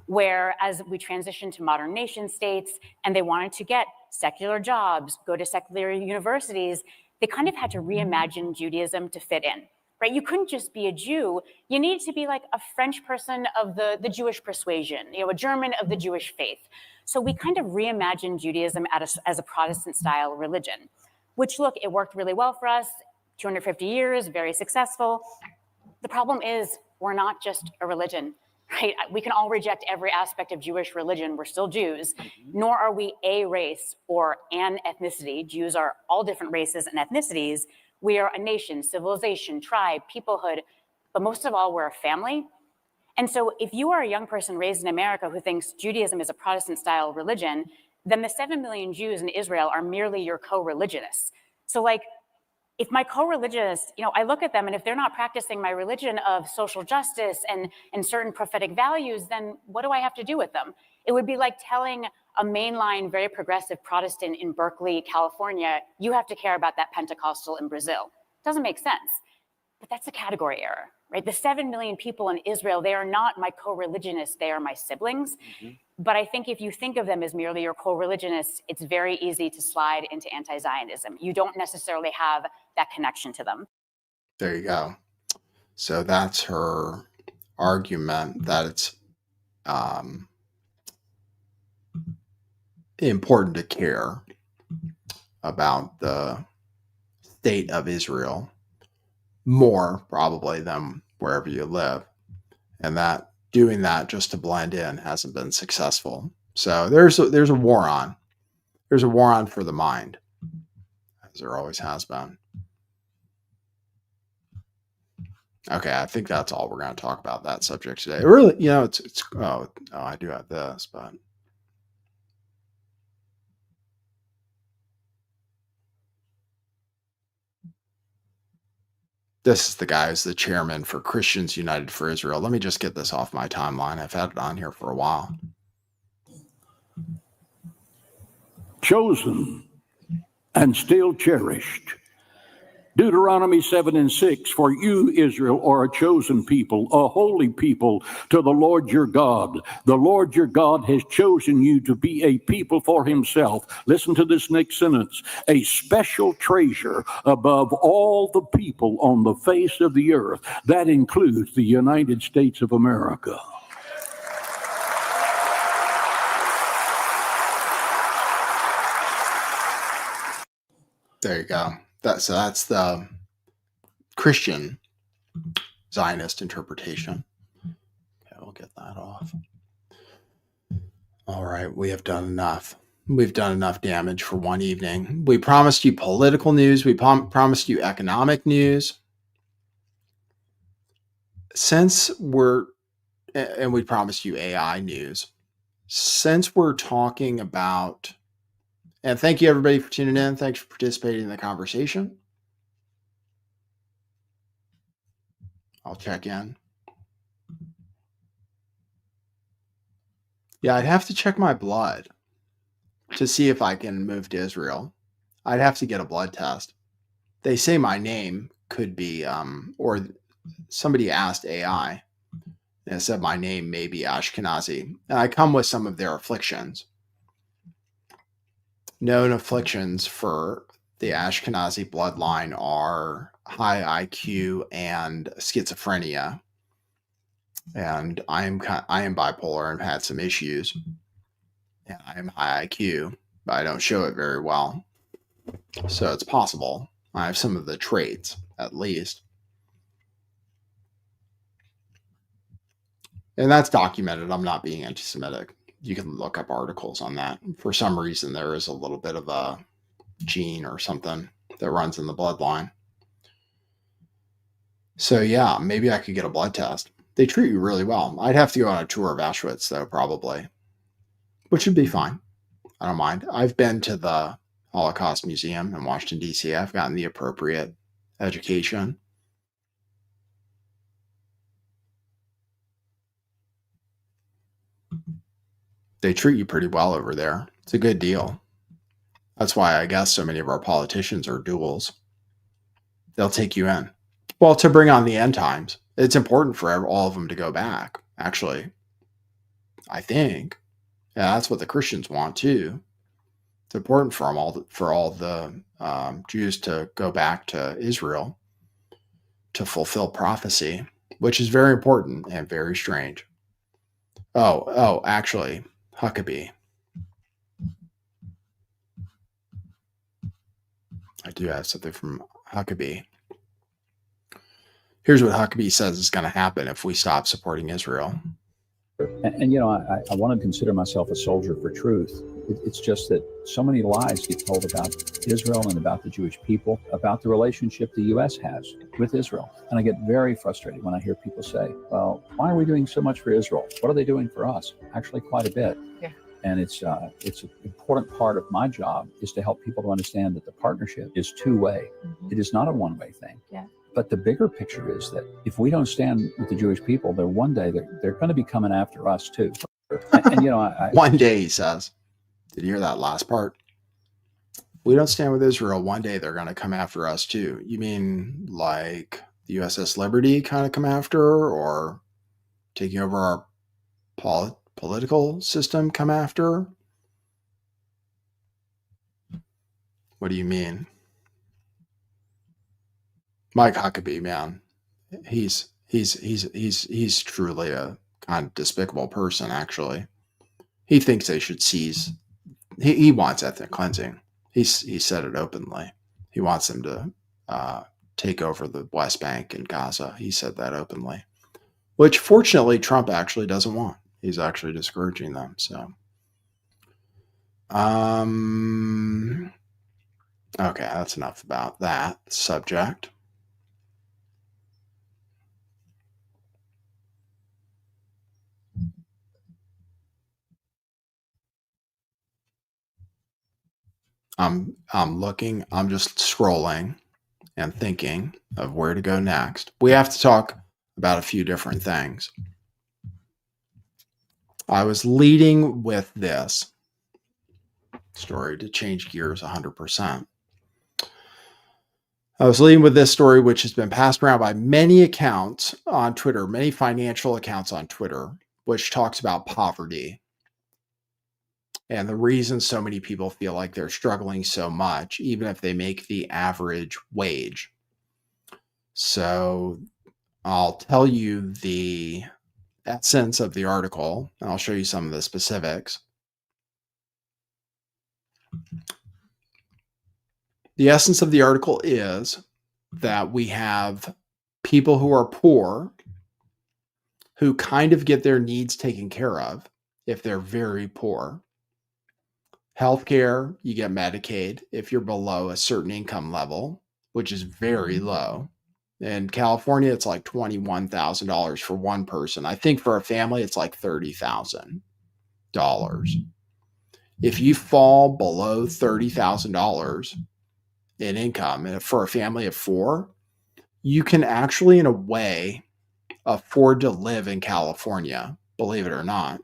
where as we transitioned to modern nation states and they wanted to get secular jobs, go to secular universities, they kind of had to reimagine Judaism to fit in, right? You couldn't just be a Jew. You needed to be like a French person of the Jewish persuasion, a German of the Jewish faith. So we kind of reimagined Judaism as a Protestant-style religion, which, look, it worked really well for us, 250 years, very successful. The problem is we're not just a religion, right? We can all reject every aspect of Jewish religion. We're still Jews, nor are we a race or an ethnicity. Jews are all different races and ethnicities. We are a nation, civilization, tribe, peoplehood, but most of all, we're a family. And so if you are a young person raised in America who thinks Judaism is a Protestant-style religion, then the 7 million Jews in Israel are merely your co-religionists. So like, if my co-religionists, I look at them and if they're not practicing my religion of social justice and certain prophetic values, then what do I have to do with them? It would be like telling a mainline, very progressive Protestant in Berkeley, California, you have to care about that Pentecostal in Brazil. It doesn't make sense. But that's a category error, right? The 7 million people in Israel, they are not my co-religionists, they are my siblings. But I think if you think of them as merely your co-religionists, it's very easy to slide into anti-Zionism. You don't necessarily have that connection to them. There you go. So that's her argument that it's important to care about the state of Israel more probably than wherever you live, and that doing that just to blend in hasn't been successful. So there's a war on. There's a war on for the mind, as there always has been. Okay, I think that's all we're going to talk about that subject today. Really, it's I do have this, but this is the guy who's the chairman for Christians United for Israel. Let me just get this off my timeline. I've had it on here for a while. Chosen and still cherished. Deuteronomy 7:6, for you, Israel, are a chosen people, a holy people to the Lord your God. The Lord your God has chosen you to be a people for himself. Listen to this next sentence. A special treasure above all the people on the face of the earth. That includes the United States of America. There you go. That's the Christian Zionist interpretation. Okay, we'll get that off. All right, we have done enough. We've done enough damage for one evening. We promised you political news. We promised you economic news. And we promised you AI news. Since we're talking about, and thank you everybody for tuning in. Thanks for participating in the conversation. I'll check in. Yeah, I'd have to check my blood to see if I can move to Israel. I'd have to get a blood test. They say my name could be, or somebody asked AI and it said my name may be Ashkenazi. And I come with some of their afflictions. Known afflictions for the Ashkenazi bloodline are high IQ and schizophrenia. And I am bipolar and had some issues. And I am high IQ, but I don't show it very well. So it's possible I have some of the traits, at least. And that's documented. I'm not being anti-Semitic. You can look up articles on that. For some reason, there is a little bit of a gene or something that runs in the bloodline. So yeah, maybe I could get a blood test. They treat you really well. I'd have to go on a tour of Auschwitz, though, probably, which would be fine. I don't mind. I've been to the Holocaust Museum in Washington, D.C. I've gotten the appropriate education. They treat you pretty well over there. It's a good deal. That's why I guess so many of our politicians are duals. They'll take you in. Well, to bring on the end times. It's important for all of them to go back, actually. I think. Yeah, that's what the Christians want, too. It's important for them for all the Jews to go back to Israel to prophecy, which is very important and very strange. Oh, actually, Huckabee. I do have something from Huckabee. Here's what Huckabee says is going to happen if we stop supporting Israel. And you know, I want to consider myself a soldier for truth. It's just that so many lies get told about Israel and about the Jewish people, about the relationship the U.S. has with Israel. And I get very frustrated when I hear people say, well, why are we doing so much for Israel? What are they doing for us? Actually, quite a bit. Yeah. And it's an important part of my job is to help people to understand that the partnership is two-way. Mm-hmm. It is not a one-way thing. Yeah. But the bigger picture is that if we don't stand with the Jewish people, then one day they're going to be coming after us too. And you know, one day, he says. Did you hear that last part? We don't stand with Israel. One day they're going to come after us too. You mean like the USS Liberty kind of come after her, or taking over our political system come after her? What do you mean? Mike Huckabee, man, he's truly a kind of despicable person. Actually, he thinks they should seize. He wants ethnic cleansing. He said it openly. He wants them to take over the West Bank and Gaza. He said that openly, which fortunately Trump actually doesn't want. He's actually discouraging them. So, okay, that's enough about that subject. I'm looking, I'm just scrolling and thinking of where to go next. We have to talk about a few different things. I was leading with this story to change gears 100%. I was leading with this story, which has been passed around by many accounts on Twitter, many financial accounts on Twitter, which talks about poverty. And the reason so many people feel like they're struggling so much, even if they make the average wage. So I'll tell you the essence of the article, and I'll show you some of the specifics. The essence of the article is that we have people who are poor who kind of get their needs taken care of if they're very poor. Healthcare, you get Medicaid if you're below a certain income level, which is very low. In California, it's like $21,000 for one person. I think for a family, it's like $30,000. If you fall below $30,000 in income, and for a family of four, you can actually, in a way, afford to live in California, believe it or not.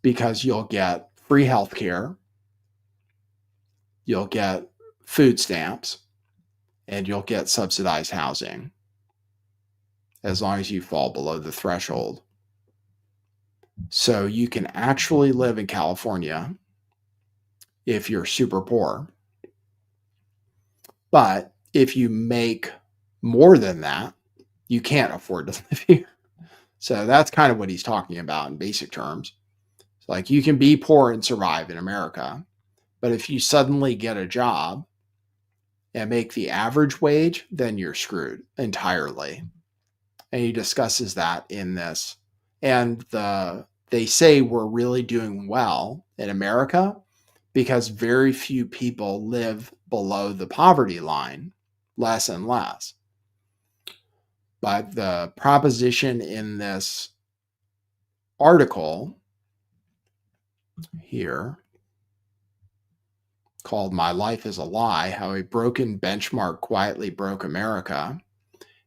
because you'll get free health care, you'll get food stamps, and you'll get subsidized housing as long as you fall below the threshold. So you can actually live in California if you're super poor. But if you make more than that, you can't afford to live here. So that's kind of what he's talking about in basic terms. It's like you can be poor and survive in America, but if you suddenly get a job and make the average wage, then you're screwed entirely. And he discusses that in this. And they say we're really doing well in America because very few people live below the poverty line, less and less. But the proposition in this article here called My Life is a Lie, How a Broken Benchmark Quietly Broke America,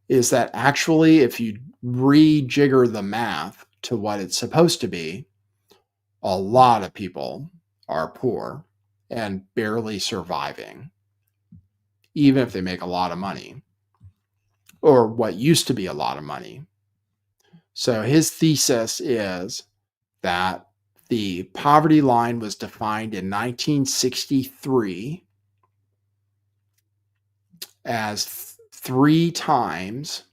is that actually if you rejigger the math to what it's supposed to be, a lot of people are poor and barely surviving, even if they make a lot of money, or what used to be a lot of money. So his thesis is that the poverty line was defined in 1963 as 3 times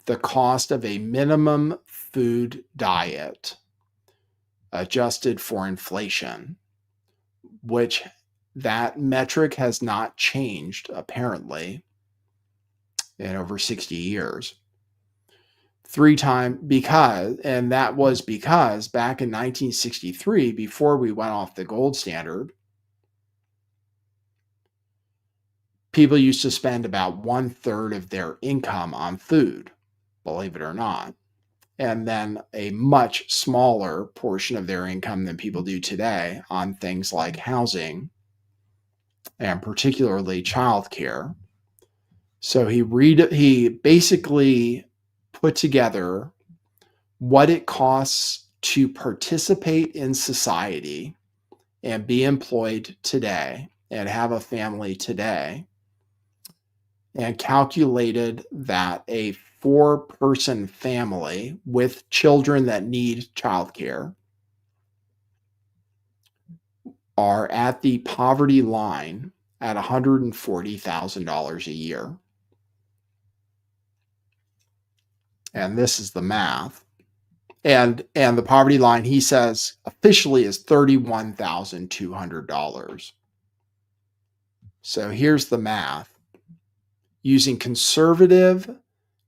the cost of a minimum food diet adjusted for inflation, which that metric has not changed apparently in over 60 years. 3 times because, and that was because back in 1963, before we went off the gold standard, people used to spend about 1/3 of their income on food, believe it or not. And then a much smaller portion of their income than people do today on things like housing and particularly childcare. So he basically put together what it costs to participate in society and be employed today and have a family today, and calculated that a 4-person family with children that need childcare are at the poverty line at $140,000 a year. And this is the math. And the poverty line, he says, officially is $31,200. So here's the math. Using conservative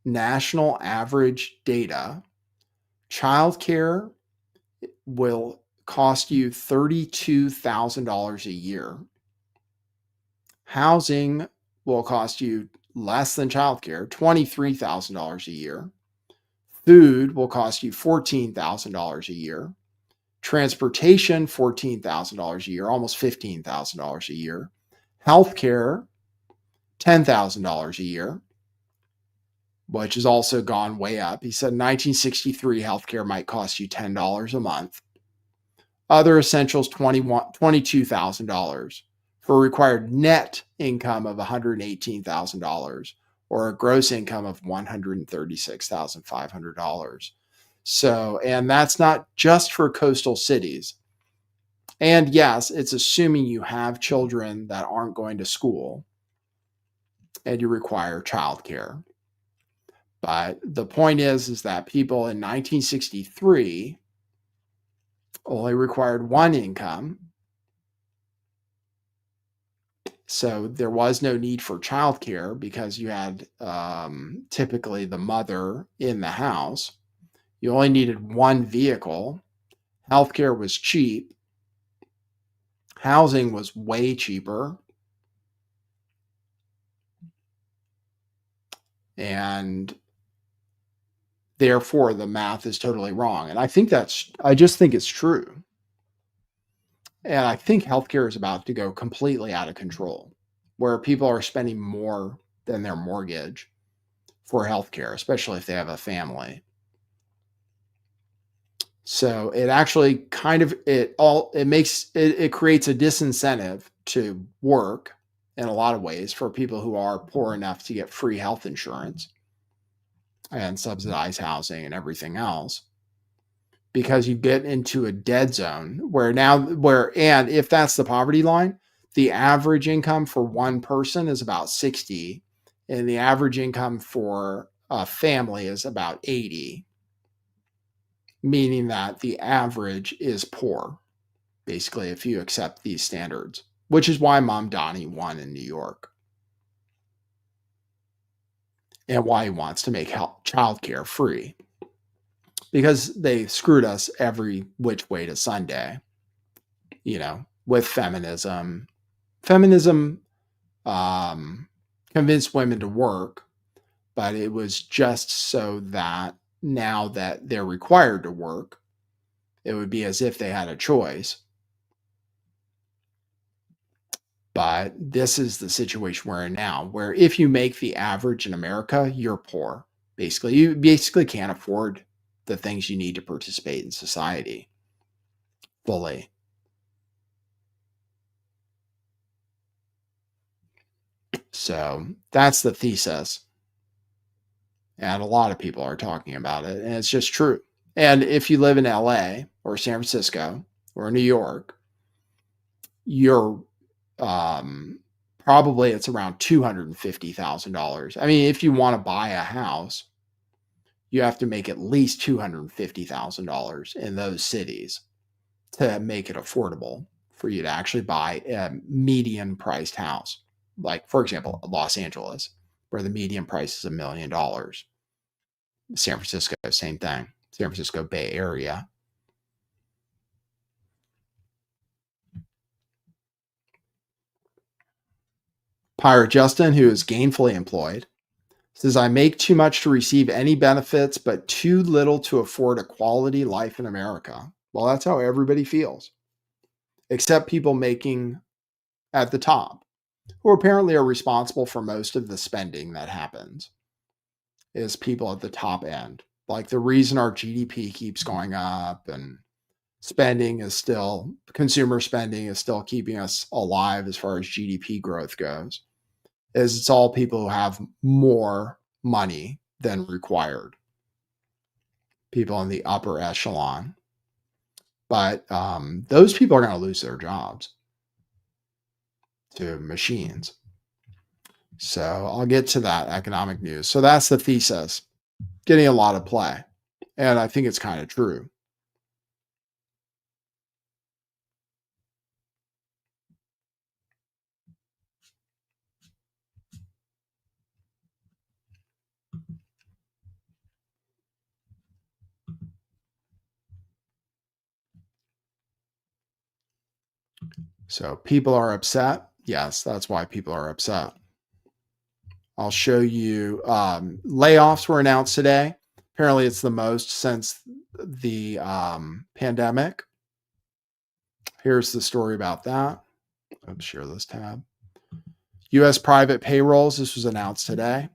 national average data, childcare will cost you $32,000 a year. Housing will cost you less than childcare, $23,000 a year. Food will cost you $14,000 a year. Transportation, $14,000 a year, almost $15,000 a year. Healthcare, $10,000 a year, which has also gone way up. He said in 1963, healthcare might cost you $10 a month. Other essentials, $22,000 for a required net income of $118,000 or a gross income of $136,500. So, and that's not just for coastal cities. And yes, it's assuming you have children that aren't going to school and you require childcare. But the point is that people in 1963 only required one income. So there was no need for childcare because you had typically the mother in the house. You only needed one vehicle. Healthcare was cheap. Housing was way cheaper. And therefore, the math is totally wrong. And I just think it's true. And I think healthcare is about to go completely out of control, where people are spending more than their mortgage for healthcare, especially if they have a family. So it actually kind of it creates a disincentive to work in a lot of ways for people who are poor enough to get free health insurance and subsidized housing and everything else, because you get into a dead zone and if that's the poverty line, the average income for one person is about 60, and the average income for a family is about 80, meaning that the average is poor, basically, if you accept these standards, which is why Mom Donnie won in New York and why he wants to make childcare free, because they screwed us every which way to Sunday, with feminism. Feminism convinced women to work, but it was just so that now that they're required to work, it would be as if they had a choice. But this is the situation we're in now, where if you make the average in America, you're poor. Basically, you can't afford the things you need to participate in society fully. So that's the thesis. And a lot of people are talking about it, and it's just true. And if you live in LA or San Francisco or New York, you're probably it's around $250,000. I mean, if you want to buy a house, you have to make at least $250,000 in those cities to make it affordable for you to actually buy a median priced house. Like, for example, Los Angeles, where the median price is $1 million. San Francisco, same thing. San Francisco Bay Area. Pirate Justin, who is gainfully employed, says, I make too much to receive any benefits, but too little to afford a quality life in America. Well, that's how everybody feels, except people making at the top, who apparently are responsible for most of the spending that happens, is people at the top end. Like, the reason our GDP keeps going up and consumer spending is still keeping us alive as far as GDP growth goes, is it's all people who have more money than required. People in the upper echelon. But those people are going to lose their jobs to machines. So I'll get to that economic news. So that's the thesis, getting a lot of play. And I think it's kind of true. So people are upset. Yes, that's why people are upset. I'll show you layoffs were announced today. Apparently it's the most since the pandemic. Here's the story about that. I'll share this tab. U.S. private payrolls, this was announced today,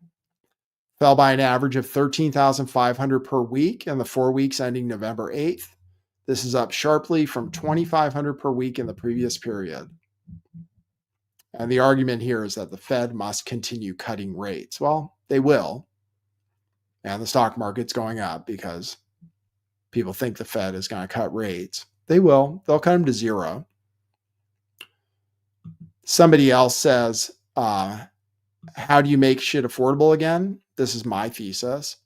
fell by an average of 13,500 per week in the 4 weeks ending November 8th. This is up sharply from 2,500 per week in the previous period. And the argument here is that the Fed must continue cutting rates. Well, they will. And the stock market's going up because people think the Fed is going to cut rates. They will. They'll cut them to zero. Somebody else says, how do you make shit affordable again? This is my thesis.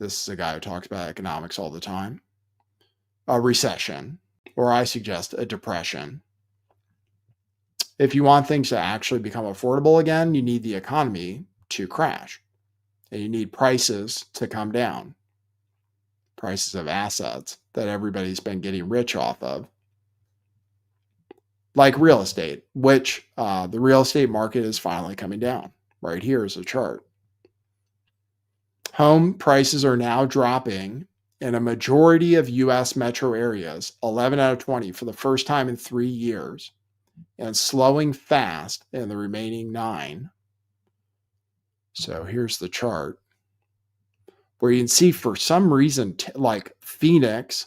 This is a guy who talks about economics all the time. A recession, or I suggest a depression. If you want things to actually become affordable again, you need the economy to crash. And you need prices to come down. Prices of assets that everybody's been getting rich off of. Like real estate, which the real estate market is finally coming down. Right here is a chart. Home prices are now dropping in a majority of U.S. metro areas, 11 out of 20 for the first time in 3 years, and slowing fast in the remaining 9. So here's the chart. where you can see for some reason, like Phoenix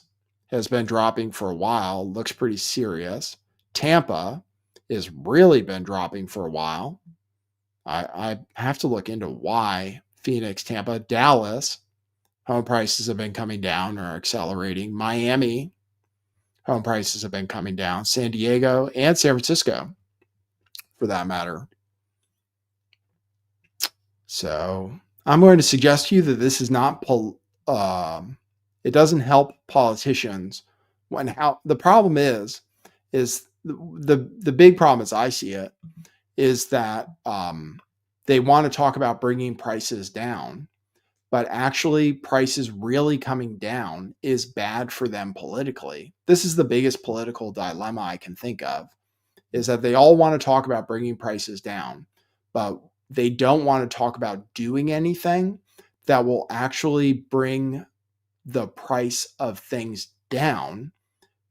has been dropping for a while, looks pretty serious. Tampa has really been dropping for a while. I have to look into why. Phoenix, Tampa, Dallas, home prices have been coming down or accelerating. Miami, home prices have been coming down. San Diego and San Francisco, for that matter. So I'm going to suggest to you that this is not, it doesn't help politicians when the problem is the big problem as I see it is that they want to talk about bringing prices down, but actually prices really coming down is bad for them politically. This is the biggest political dilemma I can think of, is that they all want to talk about bringing prices down, but they don't want to talk about doing anything that will actually bring the price of things down,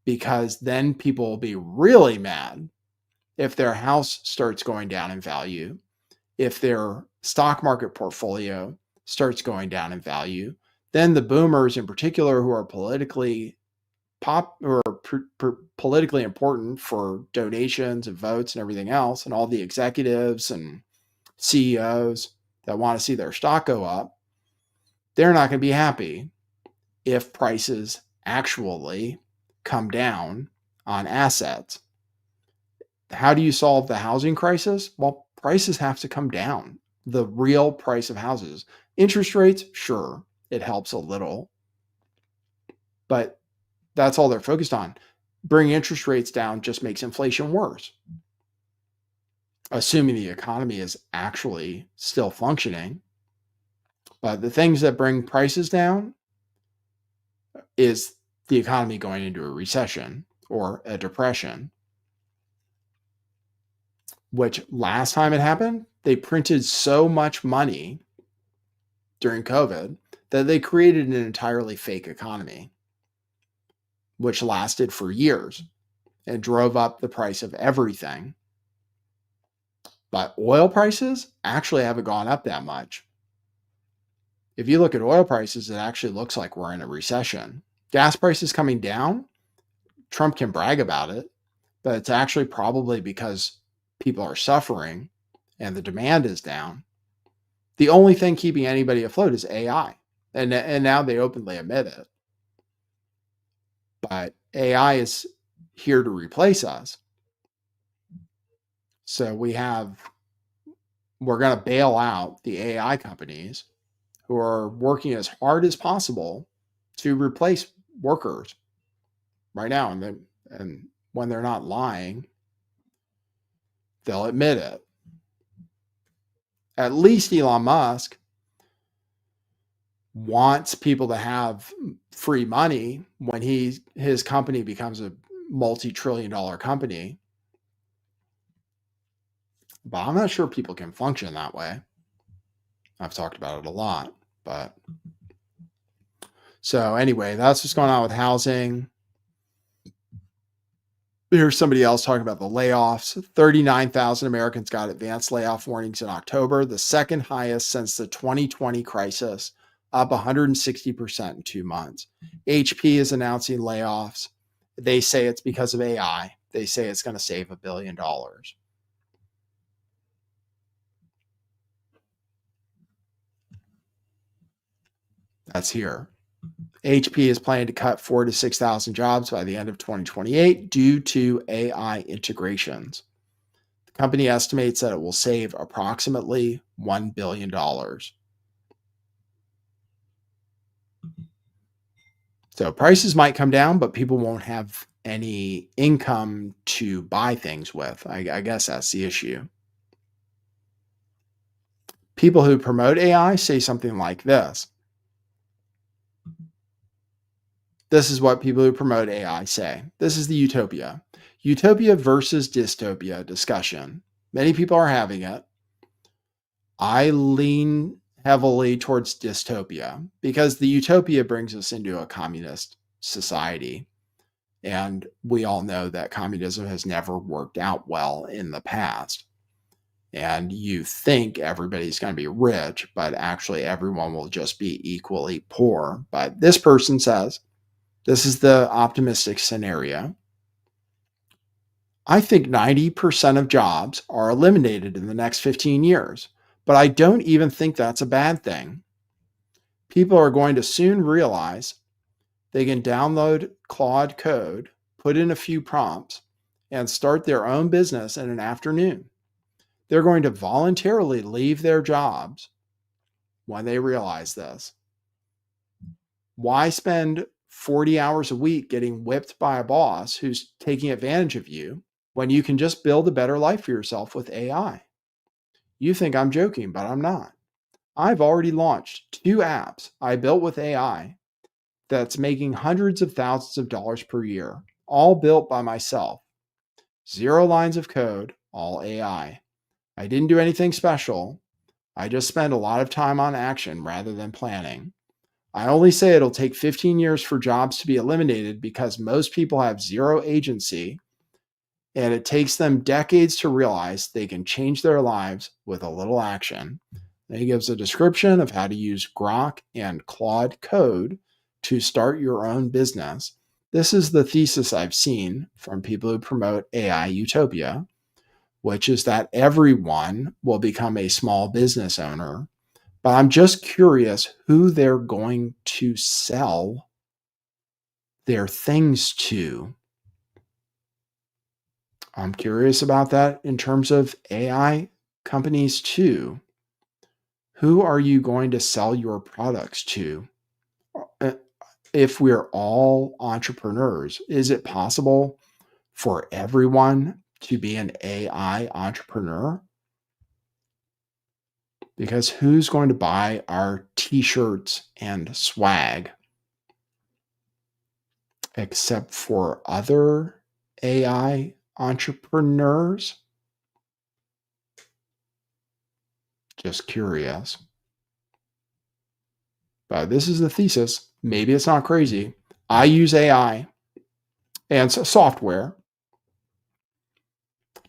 because then people will be really mad if their house starts going down in value, if their stock market portfolio starts going down in value. Then the boomers in particular, who are politically politically important for donations and votes and everything else, and all the executives and CEOs that want to see their stock go up, they're not going to be happy if prices actually come down on assets. How do you solve the housing crisis? Well, prices have to come down. The real price of houses. Interest rates, sure, it helps a little, but that's all they're focused on. Bringing interest rates down just makes inflation worse. Assuming the economy is actually still functioning. But the things that bring prices down is the economy going into a recession or a depression, which last time it happened, they printed so much money during COVID that they created an entirely fake economy, which lasted for years and drove up the price of everything. But oil prices actually haven't gone up that much. If you look at oil prices, it actually looks like we're in a recession. Gas prices coming down, Trump can brag about it, but it's actually probably because people are suffering and the demand is down. The only thing keeping anybody afloat is AI. And now they openly admit it. But AI is here to replace us. So we're going to bail out the AI companies who are working as hard as possible to replace workers right now. And when they're not lying, they'll admit it. At least Elon Musk wants people to have free money when his company becomes a multi-trillion-dollar company. But I'm not sure people can function that way. I've talked about it a lot, but so anyway, that's what's going on with housing. Here's somebody else talking about the layoffs. 39,000 Americans got advanced layoff warnings in October, the second highest since the 2020 crisis, up 160% in 2 months. HP is announcing layoffs. They say it's because of AI. They say it's going to save $1 billion. That's here. HP is planning to cut 4,000 to 6,000 jobs by the end of 2028 due to AI integrations. The company estimates that it will save approximately $1 billion. So prices might come down, but people won't have any income to buy things with. I guess that's the issue. People who promote AI say something like this. This is what people who promote AI say. This is the utopia. Utopia versus dystopia discussion. Many people are having it. I lean heavily towards dystopia because the utopia brings us into a communist society. And we all know that communism has never worked out well in the past. and you think everybody's going to be rich, but actually everyone will just be equally poor. But this person says, this is the optimistic scenario. I think 90% of jobs are eliminated in the next 15 years, but I don't even think that's a bad thing. People are going to soon realize they can download Claude code, put in a few prompts, and start their own business in an afternoon. They're going to voluntarily leave their jobs when they realize this. Why spend 40 hours a week getting whipped by a boss who's taking advantage of you when you can just build a better life for yourself with AI? You think I'm joking, but I'm not. I've already launched 2 apps I built with AI that's making hundreds of thousands of dollars per year, all built by myself. 0 lines of code, all AI. I didn't do anything special. I just spend a lot of time on action rather than planning. I only say it'll take 15 years for jobs to be eliminated because most people have 0 agency, and it takes them decades to realize they can change their lives with a little action. Then he gives a description of how to use Grok and Claude code to start your own business. This is the thesis I've seen from people who promote AI utopia, which is that everyone will become a small business owner. But I'm just curious who they're going to sell their things to. I'm curious about that in terms of AI companies too. Who are you going to sell your products to? If we're all entrepreneurs, is it possible for everyone to be an AI entrepreneur? Because who's going to buy our t-shirts and swag except for other AI entrepreneurs? Just curious. But this is the thesis. Maybe it's not crazy. I use AI and software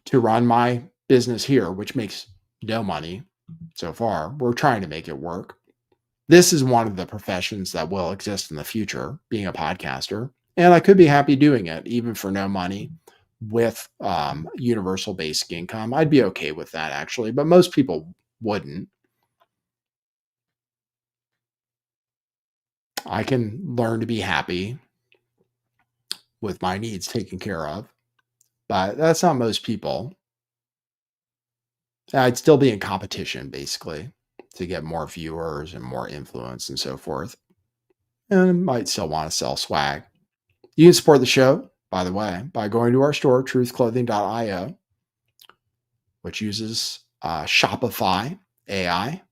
to run my business here, which makes no money so far. We're trying to make it work. This is one of the professions that will exist in the future, being a podcaster. And I could be happy doing it, even for no money, with universal basic income. I'd be okay with that, actually, but most people wouldn't. I can learn to be happy with my needs taken care of, but that's not most people. I'd still be in competition, basically, to get more viewers and more influence and so forth. And I might still want to sell swag. You can support the show, by the way, by going to our store, truthclothing.io, which uses Shopify AI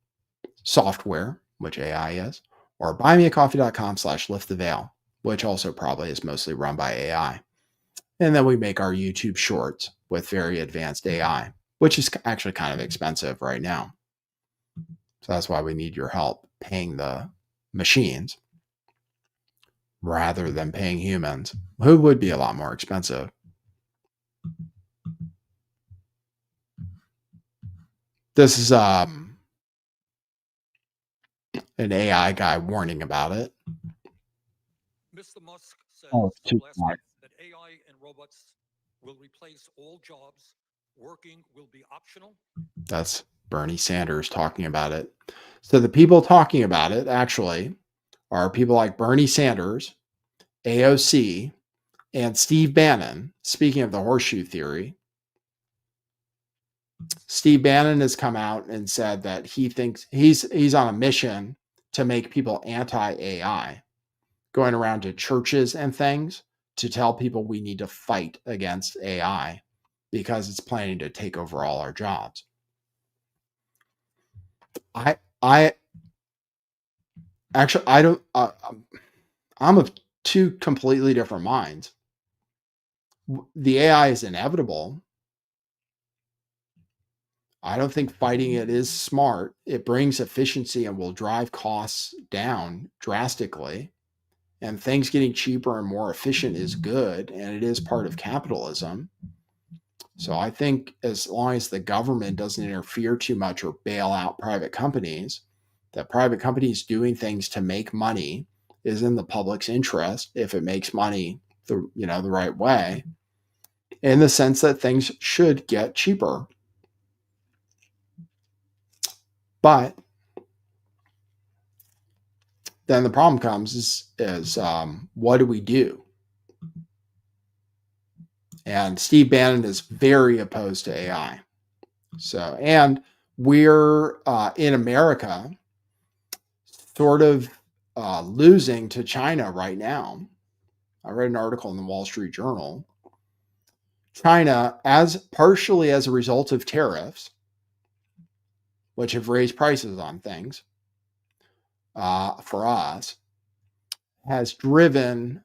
software, which AI is, or buymeacoffee.com/lifttheveil, which also probably is mostly run by AI. And then we make our YouTube shorts with very advanced AI, which is actually kind of expensive right now. So that's why we need your help paying the machines rather than paying humans, who would be a lot more expensive. This is an AI guy warning about it. Mr. Musk says too last smart. week that AI and robots will replace all jobs. Working will be optional. That's Bernie Sanders talking about it. So the people talking about it actually are people like Bernie Sanders, AOC, and Steve Bannon. Speaking of the horseshoe theory, Steve Bannon has come out and said that he thinks he's on a mission to make people anti-AI, going around to churches and things to tell people we need to fight against AI because it's planning to take over all our jobs. I don't. I'm of 2 completely different minds. The AI is inevitable. I don't think fighting it is smart. It brings efficiency and will drive costs down drastically. And things getting cheaper and more efficient is good, and it is part of capitalism. So I think as long as the government doesn't interfere too much or bail out private companies, that private companies doing things to make money is in the public's interest if it makes money the right way, in the sense that things should get cheaper. But then the problem comes is what do we do? And Steve Bannon is very opposed to AI. So, and we're in America sort of losing to China right now. I read an article in the Wall Street Journal. China, partially as a result of tariffs, which have raised prices on things for us, has driven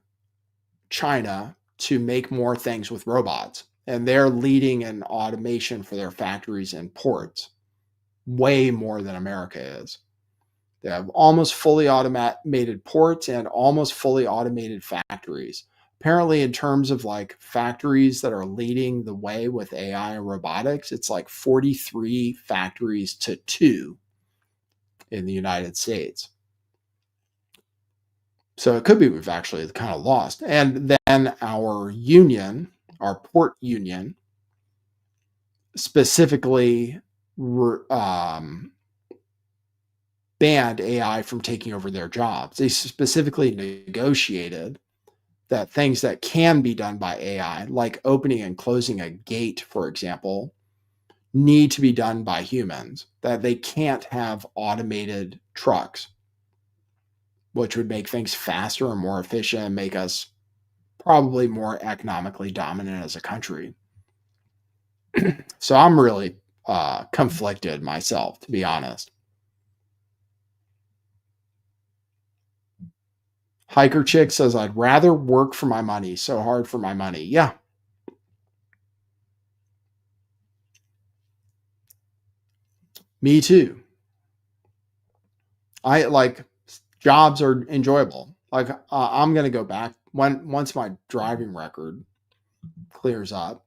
China to make more things with robots. And they're leading in automation for their factories and ports way more than America is. They have almost fully automated ports and almost fully automated factories. Apparently, in terms of like factories that are leading the way with AI and robotics, it's like 43 factories to 2 in the United States. So it could be we've actually kind of lost. And then our union, our port union, specifically banned AI from taking over their jobs. They specifically negotiated that things that can be done by AI, like opening and closing a gate, for example, need to be done by humans, that they can't have automated trucks, which would make things faster and more efficient and make us probably more economically dominant as a country. So I'm really conflicted myself, to be honest. Hiker Chick says, I'd rather work for my money, so hard for my money. Yeah. Me too. I like jobs are enjoyable. Like I'm going to go back once my driving record clears up.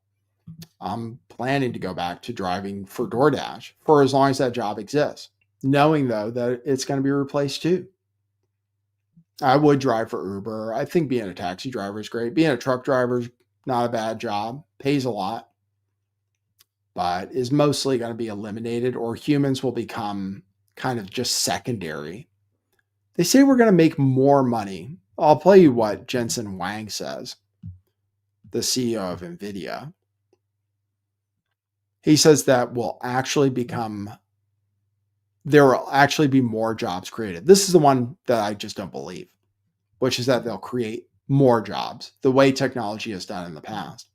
I'm planning to go back to driving for DoorDash for as long as that job exists, knowing though that it's going to be replaced too. I would drive for Uber. I think being a taxi driver is great. Being a truck driver is not a bad job. Pays a lot, but is mostly going to be eliminated, or humans will become kind of just secondary. They say we're going to make more money. I'll play you what Jensen Huang says, the CEO of NVIDIA. He says that there will actually be more jobs created. This is the one that I just don't believe, which is that they'll create more jobs the way technology has done in the past.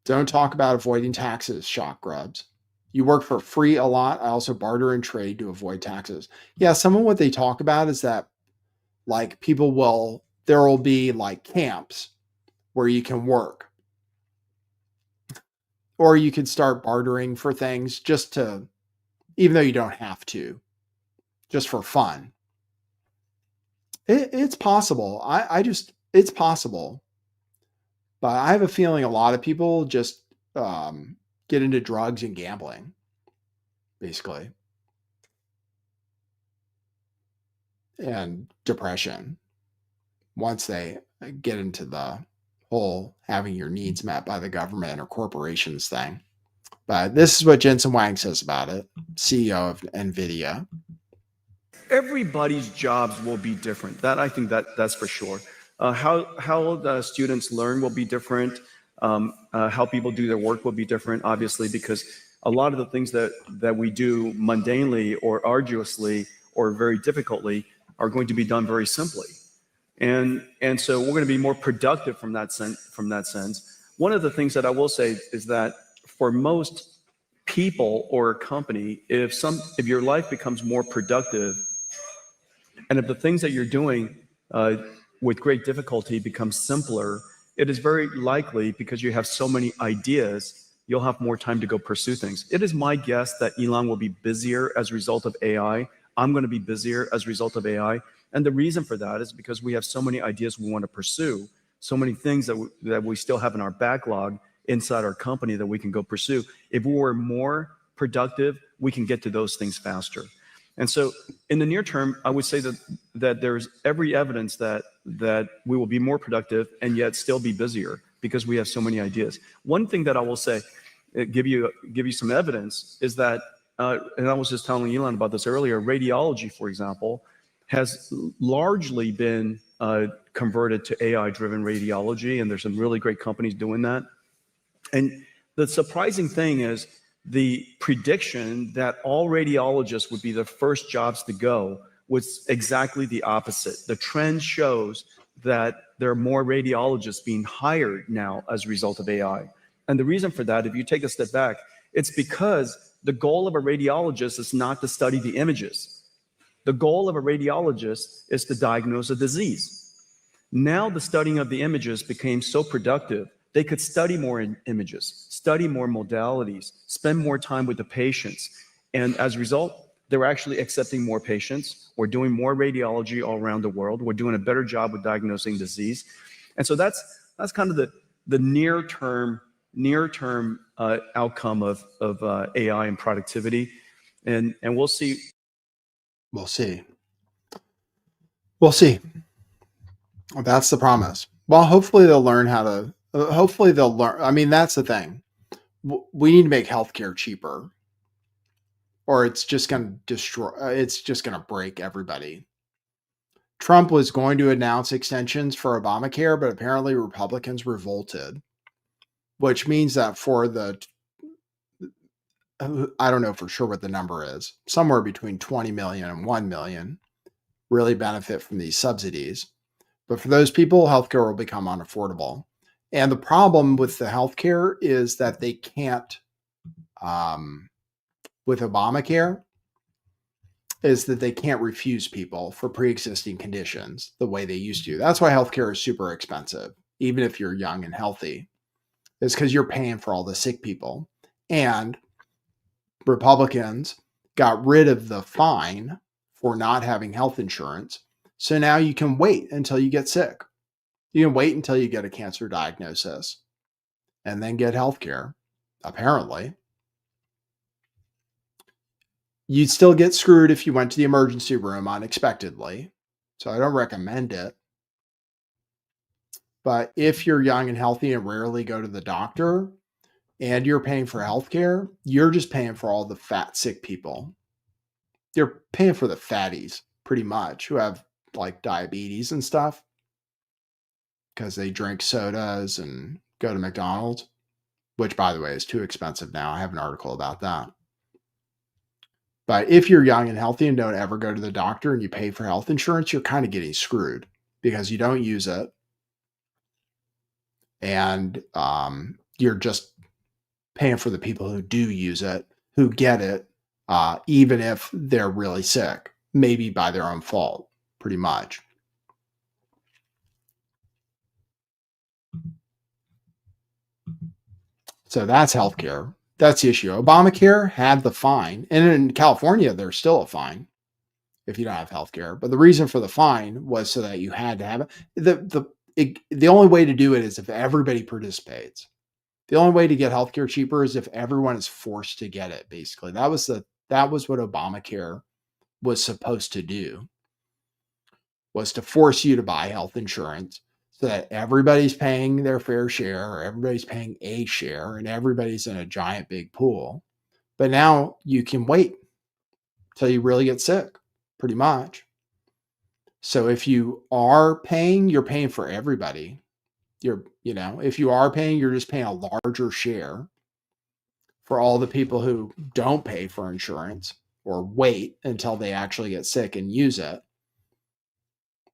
Don't talk about avoiding taxes, shock grubs. You work for free a lot. I also barter and trade to avoid taxes. Yeah, some of what they talk about is that like there will be like camps where you can work. Or you could start bartering for things even though you don't have to, just for fun. It's possible. It's possible. But I have a feeling a lot of people just get into drugs and gambling, basically. And depression once they get into the whole having your needs met by the government or corporations thing. But this is what Jensen Huang says about it, CEO of NVIDIA. Everybody's jobs will be different. I think that's for sure. How the students learn will be different. How people do their work will be different, obviously, because a lot of the things that we do mundanely or arduously or very difficultly are going to be done very simply. And so we're going to be more productive from that sense. One of the things that I will say is that for most people or a company, if your life becomes more productive, and if the things that you're doing with great difficulty become simpler, it is very likely, because you have so many ideas, you'll have more time to go pursue things. It is my guess that Elon will be busier as a result of AI. I'm going to be busier as a result of AI. And the reason for that is because we have so many ideas we want to pursue, so many things that we still have in our backlog inside our company that we can go pursue. If we were more productive, we can get to those things faster. And so in the near term, I would say that there's every evidence that we will be more productive and yet still be busier because we have so many ideas. One thing that I will say, give you some evidence, is that, and I was just telling Elon about this earlier, radiology, for example, has largely been converted to AI-driven radiology, and there's some really great companies doing that. And the surprising thing is the prediction that all radiologists would be the first jobs to go was exactly the opposite. The trend shows that there are more radiologists being hired now as a result of AI. And the reason for that, if you take a step back, it's because the goal of a radiologist is not to study the images. The goal of a radiologist is to diagnose a disease. Now the studying of the images became so productive, they could study more images, study more modalities, spend more time with the patients. And as a result, they're actually accepting more patients. We're doing more radiology all around the world. We're doing a better job with diagnosing disease. And so that's kind of the near-term outcome of AI and productivity. And we'll see. We'll see. We'll see. That's the promise. Well, hopefully they'll learn how to, I mean, that's the thing. We need to make healthcare cheaper, or it's just going to break everybody. Trump was going to announce extensions for Obamacare, but apparently Republicans revolted, which means that I don't know for sure what the number is, somewhere between 20 million and 1 million really benefit from these subsidies. But for those people, healthcare will become unaffordable. And the problem with the healthcare is that they can't, with Obamacare, is that they can't refuse people for pre-existing conditions the way they used to. That's why healthcare is super expensive, even if you're young and healthy. It's because you're paying for all the sick people. And Republicans got rid of the fine for not having health insurance. So now you can wait until you get sick. You can wait until you get a cancer diagnosis and then get health care, apparently. You'd still get screwed if you went to the emergency room unexpectedly. So I don't recommend it. But if you're young and healthy and rarely go to the doctor and you're paying for health care, you're just paying for all the fat, sick people. You're paying for the fatties, pretty much, who have like diabetes and stuff because they drink sodas and go to McDonald's, which, by the way, is too expensive now. I have an article about that. But if you're young and healthy and don't ever go to the doctor and you pay for health insurance, you're kind of getting screwed because you don't use it. And you're just paying for the people who do use it, who get it, even if they're really sick, maybe by their own fault, pretty much. So that's healthcare. That's the issue. Obamacare had the fine. And in California, there's still a fine if you don't have healthcare. But the reason for the fine was so that you had to have it. The only way to do it is if everybody participates. The only way to get healthcare cheaper is if everyone is forced to get it, basically. That was what Obamacare was supposed to do, was to force you to buy health insurance so that everybody's paying their fair share, or everybody's paying a share, and everybody's in a giant big pool. But now you can wait till you really get sick, pretty much. So if you are paying, you're paying for everybody. If you are paying, you're just paying a larger share for all the people who don't pay for insurance or wait until they actually get sick and use it.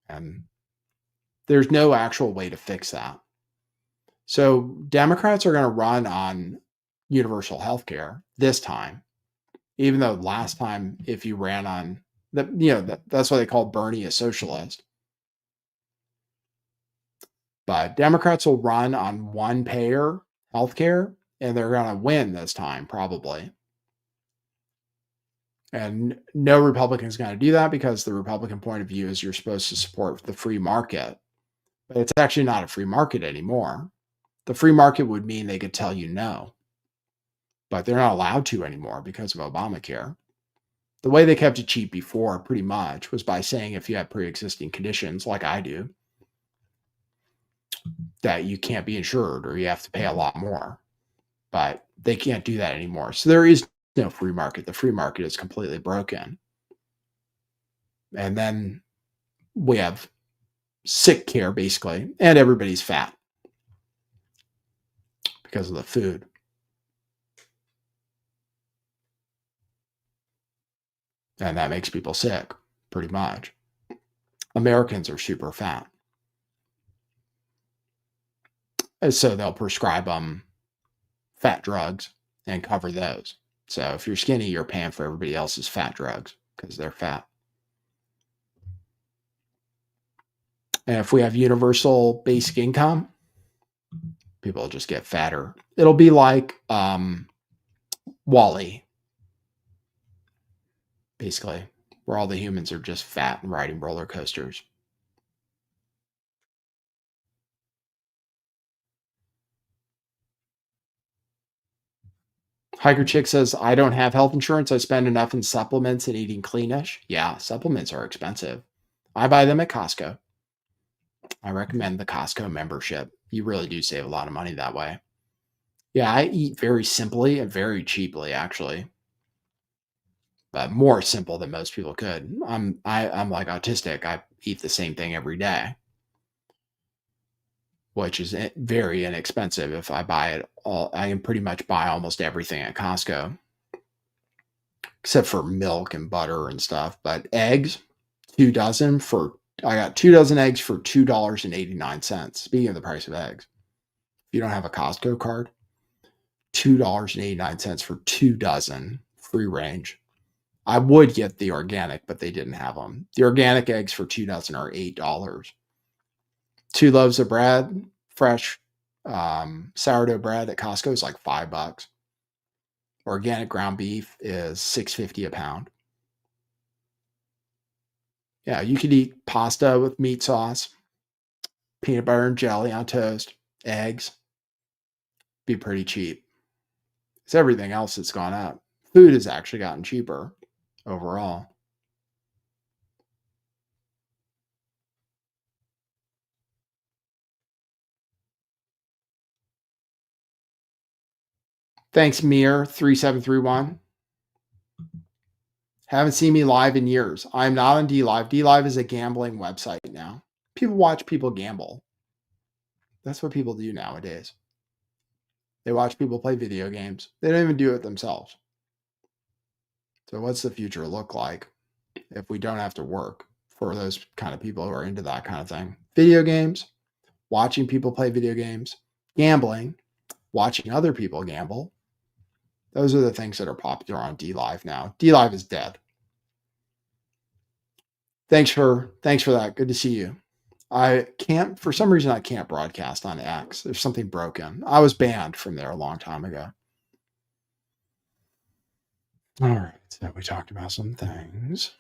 And there's no actual way to fix that. So Democrats are going to run on universal health care this time, even though last time, if you ran on that's why they call Bernie a socialist. But Democrats will run on one payer healthcare, and they're going to win this time, probably. And no Republican is going to do that because the Republican point of view is you're supposed to support the free market. But it's actually not a free market anymore. The free market would mean they could tell you no. But they're not allowed to anymore because of Obamacare. The way they kept it cheap before, pretty much, was by saying if you have pre-existing conditions, like I do, that you can't be insured or you have to pay a lot more. But they can't do that anymore. So there is no free market. The free market is completely broken. And then we have sick care, basically, and everybody's fat because of the food. And that makes people sick, pretty much. Americans are super fat. And so they'll prescribe them fat drugs and cover those. So if you're skinny, you're paying for everybody else's fat drugs because they're fat. And if we have universal basic income, people will just get fatter. It'll be like Wall-E, basically, where all the humans are just fat and riding roller coasters. Hiker Chick says, I don't have health insurance. I spend enough in supplements and eating cleanish. Yeah, supplements are expensive. I buy them at Costco. I recommend the Costco membership. You really do save a lot of money that way. Yeah, I eat very simply and very cheaply, actually. But more simple than most people could. I'm like autistic. I eat the same thing every day, which is very inexpensive. If I buy it all, I can pretty much buy almost everything at Costco, except for milk and butter and stuff. But eggs, 2 dozen for, I got 2 dozen eggs for $2.89. Speaking of the price of eggs, if you don't have a Costco card, $2.89 for 2 dozen, free range. I would get the organic, but they didn't have them. The organic eggs for 2 dozen are $8. 2 loaves of bread, fresh sourdough bread at Costco is like $5. Organic ground beef is $6.50 a pound. Yeah, you could eat pasta with meat sauce, peanut butter and jelly on toast, eggs. Be pretty cheap. It's everything else that's gone up. Food has actually gotten cheaper overall. Thanks, Mir3731. Haven't seen me live in years. I'm not on DLive. DLive is a gambling website now. People watch people gamble. That's what people do nowadays. They watch people play video games. They don't even do it themselves. So what's the future look like if we don't have to work for those kind of people who are into that kind of thing? Video games, watching people play video games, gambling, watching other people gamble. Those are the things that are popular on DLive now. DLive is dead. Thanks for that. Good to see you. I can't, for some reason, I can't broadcast on X. There's something broken. I was banned from there a long time ago. All right. So we talked about some things.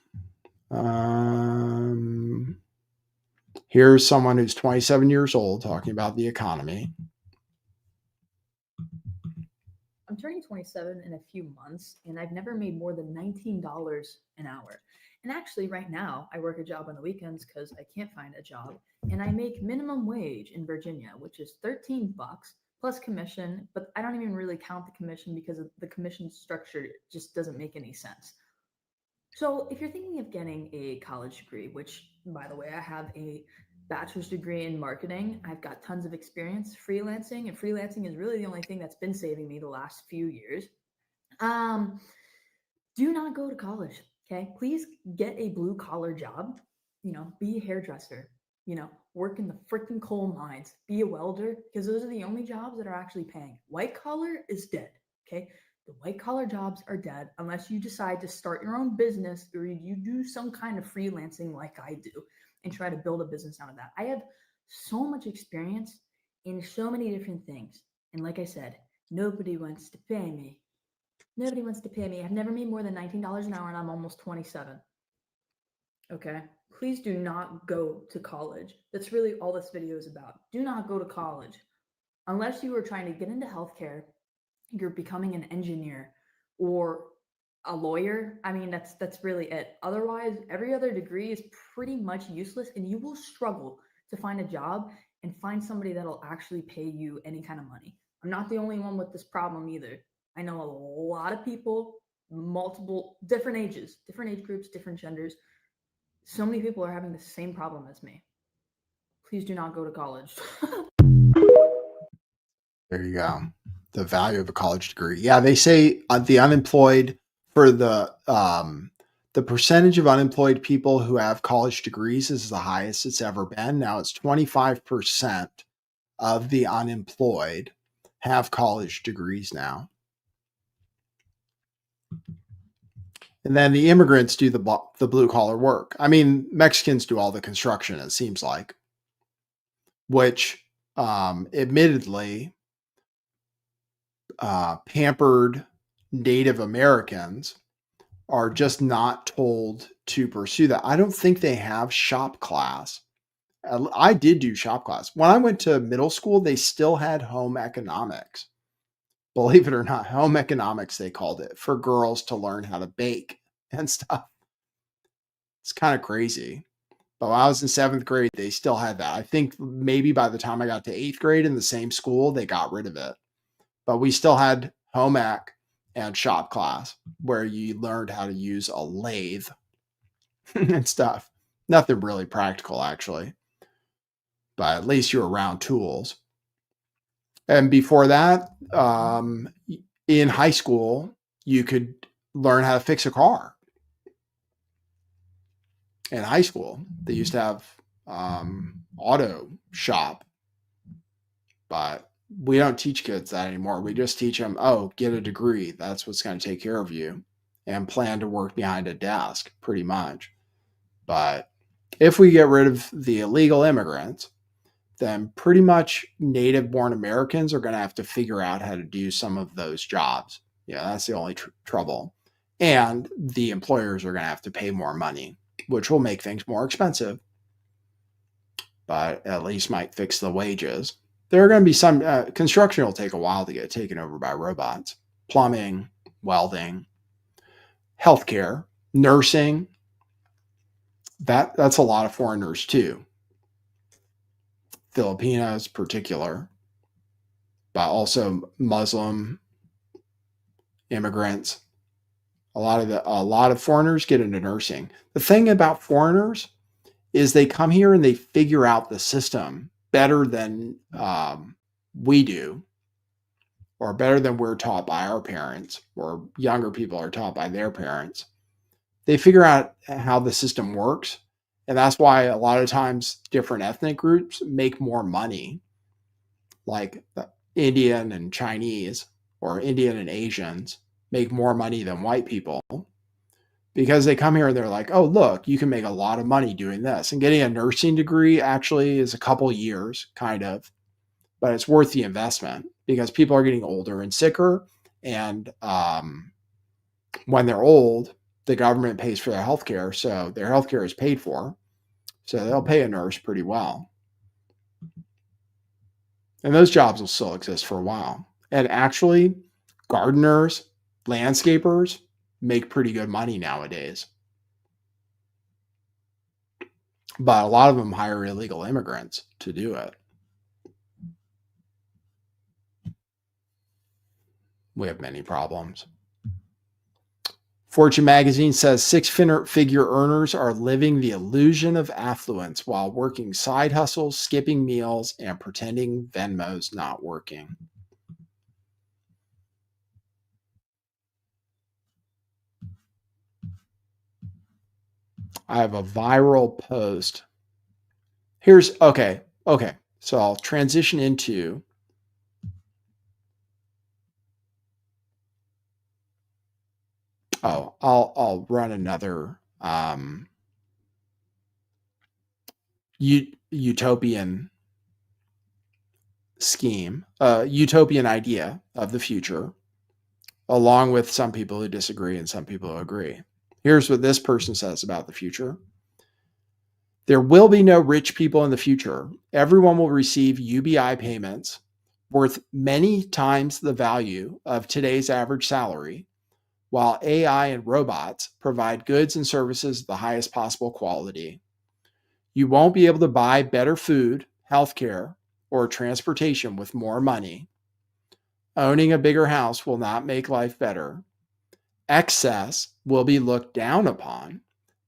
Here's someone who's 27 years old talking about the economy. I'm turning 27 in a few months, and I've never made more than $19 an hour. And actually, right now, I work a job on the weekends because I can't find a job, and I make minimum wage in Virginia, which is $13 plus commission, but I don't even really count the commission because the commission structure just doesn't make any sense. So if you're thinking of getting a college degree, which, by the way, I have a bachelor's degree in marketing, I've got tons of experience freelancing, and freelancing is really the only thing that's been saving me the last few years. Do not go to college, okay? Please get a blue collar job, be a hairdresser, work in the freaking coal mines, be a welder, because those are the only jobs that are actually paying. White collar is dead, okay? The white collar jobs are dead unless you decide to start your own business or you do some kind of freelancing like I do and try to build a business out of that. I have so much experience in so many different things. And like I said, nobody wants to pay me. Nobody wants to pay me. I've never made more than $19 an hour and I'm almost 27. Okay. Please do not go to college. That's really all this video is about. Do not go to college. Unless you are trying to get into healthcare, you're becoming an engineer or a lawyer. I mean, that's really it. Otherwise, every other degree is pretty much useless and you will struggle to find a job and find somebody that'll actually pay you any kind of money. I'm not the only one with this problem either. I know a lot of people, multiple different ages, different age groups, different genders. So many people are having the same problem as me. Please do not go to college. There you go. The value of a college degree. Yeah, they say the unemployed for the percentage of unemployed people who have college degrees is the highest it's ever been. Now it's 25% of the unemployed have college degrees now. And then the immigrants do the blue collar work. I mean, Mexicans do all the construction, it seems like, which admittedly, pampered Native Americans are just not told to pursue that. I don't think they have shop class. I did do shop class. When I went to middle school, they still had home economics. Believe it or not, home economics, they called it, for girls to learn how to bake and stuff. It's kind of crazy. But when I was in 7th grade, they still had that. I think maybe by the time I got to 8th grade in the same school, they got rid of it. But we still had home ec and shop class where you learned how to use a lathe and stuff. Nothing really practical, actually. But at least you're around tools. And before that, in high school, you could learn how to fix a car. In high school, they used to have auto shop, but we don't teach kids that anymore. We just teach them, oh, get a degree. That's what's going to take care of you, and plan to work behind a desk, pretty much. But if we get rid of the illegal immigrants, then pretty much native-born Americans are going to have to figure out how to do some of those jobs. Yeah, that's the only trouble. And the employers are going to have to pay more money, which will make things more expensive, but at least might fix the wages. There are going to be some construction will take a while to get taken over by robots. Plumbing, welding, healthcare, nursing. That's a lot of foreigners too. Filipinos, particular, but also Muslim immigrants. A lot of foreigners get into nursing. The thing about foreigners is they come here and they figure out the system better than we do, or better than we're taught by our parents, or younger people are taught by their parents. They figure out how the system works, and that's why a lot of times different ethnic groups make more money, like Indian and Chinese, or Indian and Asians make more money than white people, because they come here and they're like, oh, look, you can make a lot of money doing this. And getting a nursing degree actually is a couple years, kind of, but it's worth the investment because people are getting older and sicker. And when they're old, the government pays for their health care. So their health care is paid for. So they'll pay a nurse pretty well. And those jobs will still exist for a while. And actually, gardeners, landscapers make pretty good money nowadays. But a lot of them hire illegal immigrants to do it. We have many problems. Fortune magazine says 6-figure earners are living the illusion of affluence while working side hustles, skipping meals, and pretending Venmo's not working. I have a viral post. Okay. So I'll transition into I'll run another utopian scheme, utopian idea of the future along with some people who disagree and some people who agree. Here's what this person says about the future. There will be no rich people in the future. Everyone will receive UBI payments worth many times the value of today's average salary, while AI and robots provide goods and services of the highest possible quality. You won't be able to buy better food, healthcare, or transportation with more money. Owning a bigger house will not make life better. Excess will be looked down upon.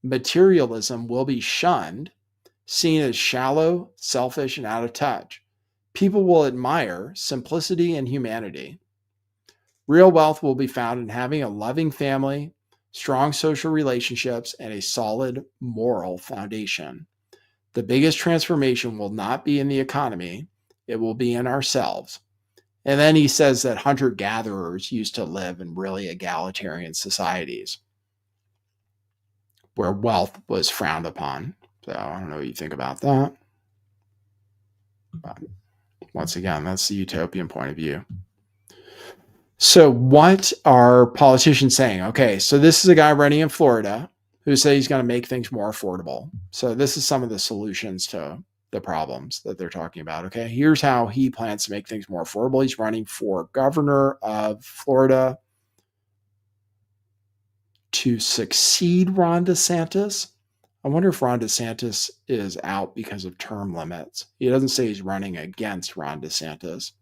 Materialism will be shunned, seen as shallow, selfish, and out of touch. People will admire simplicity and humanity. Real wealth will be found in having a loving family, strong social relationships, and a solid moral foundation. The biggest transformation will not be in the economy, it will be in ourselves. And then he says that hunter-gatherers used to live in really egalitarian societies where wealth was frowned upon. So I don't know what you think about that. But once again, that's the utopian point of view. So what are politicians saying? Okay, so this is a guy running in Florida who says he's going to make things more affordable. So this is some of the solutions to the problems that they're talking about. Okay, here's how he plans to make things more affordable. He's running for governor of Florida to succeed Ron DeSantis. I wonder if Ron DeSantis is out because of term limits. He doesn't say he's running against Ron DeSantis.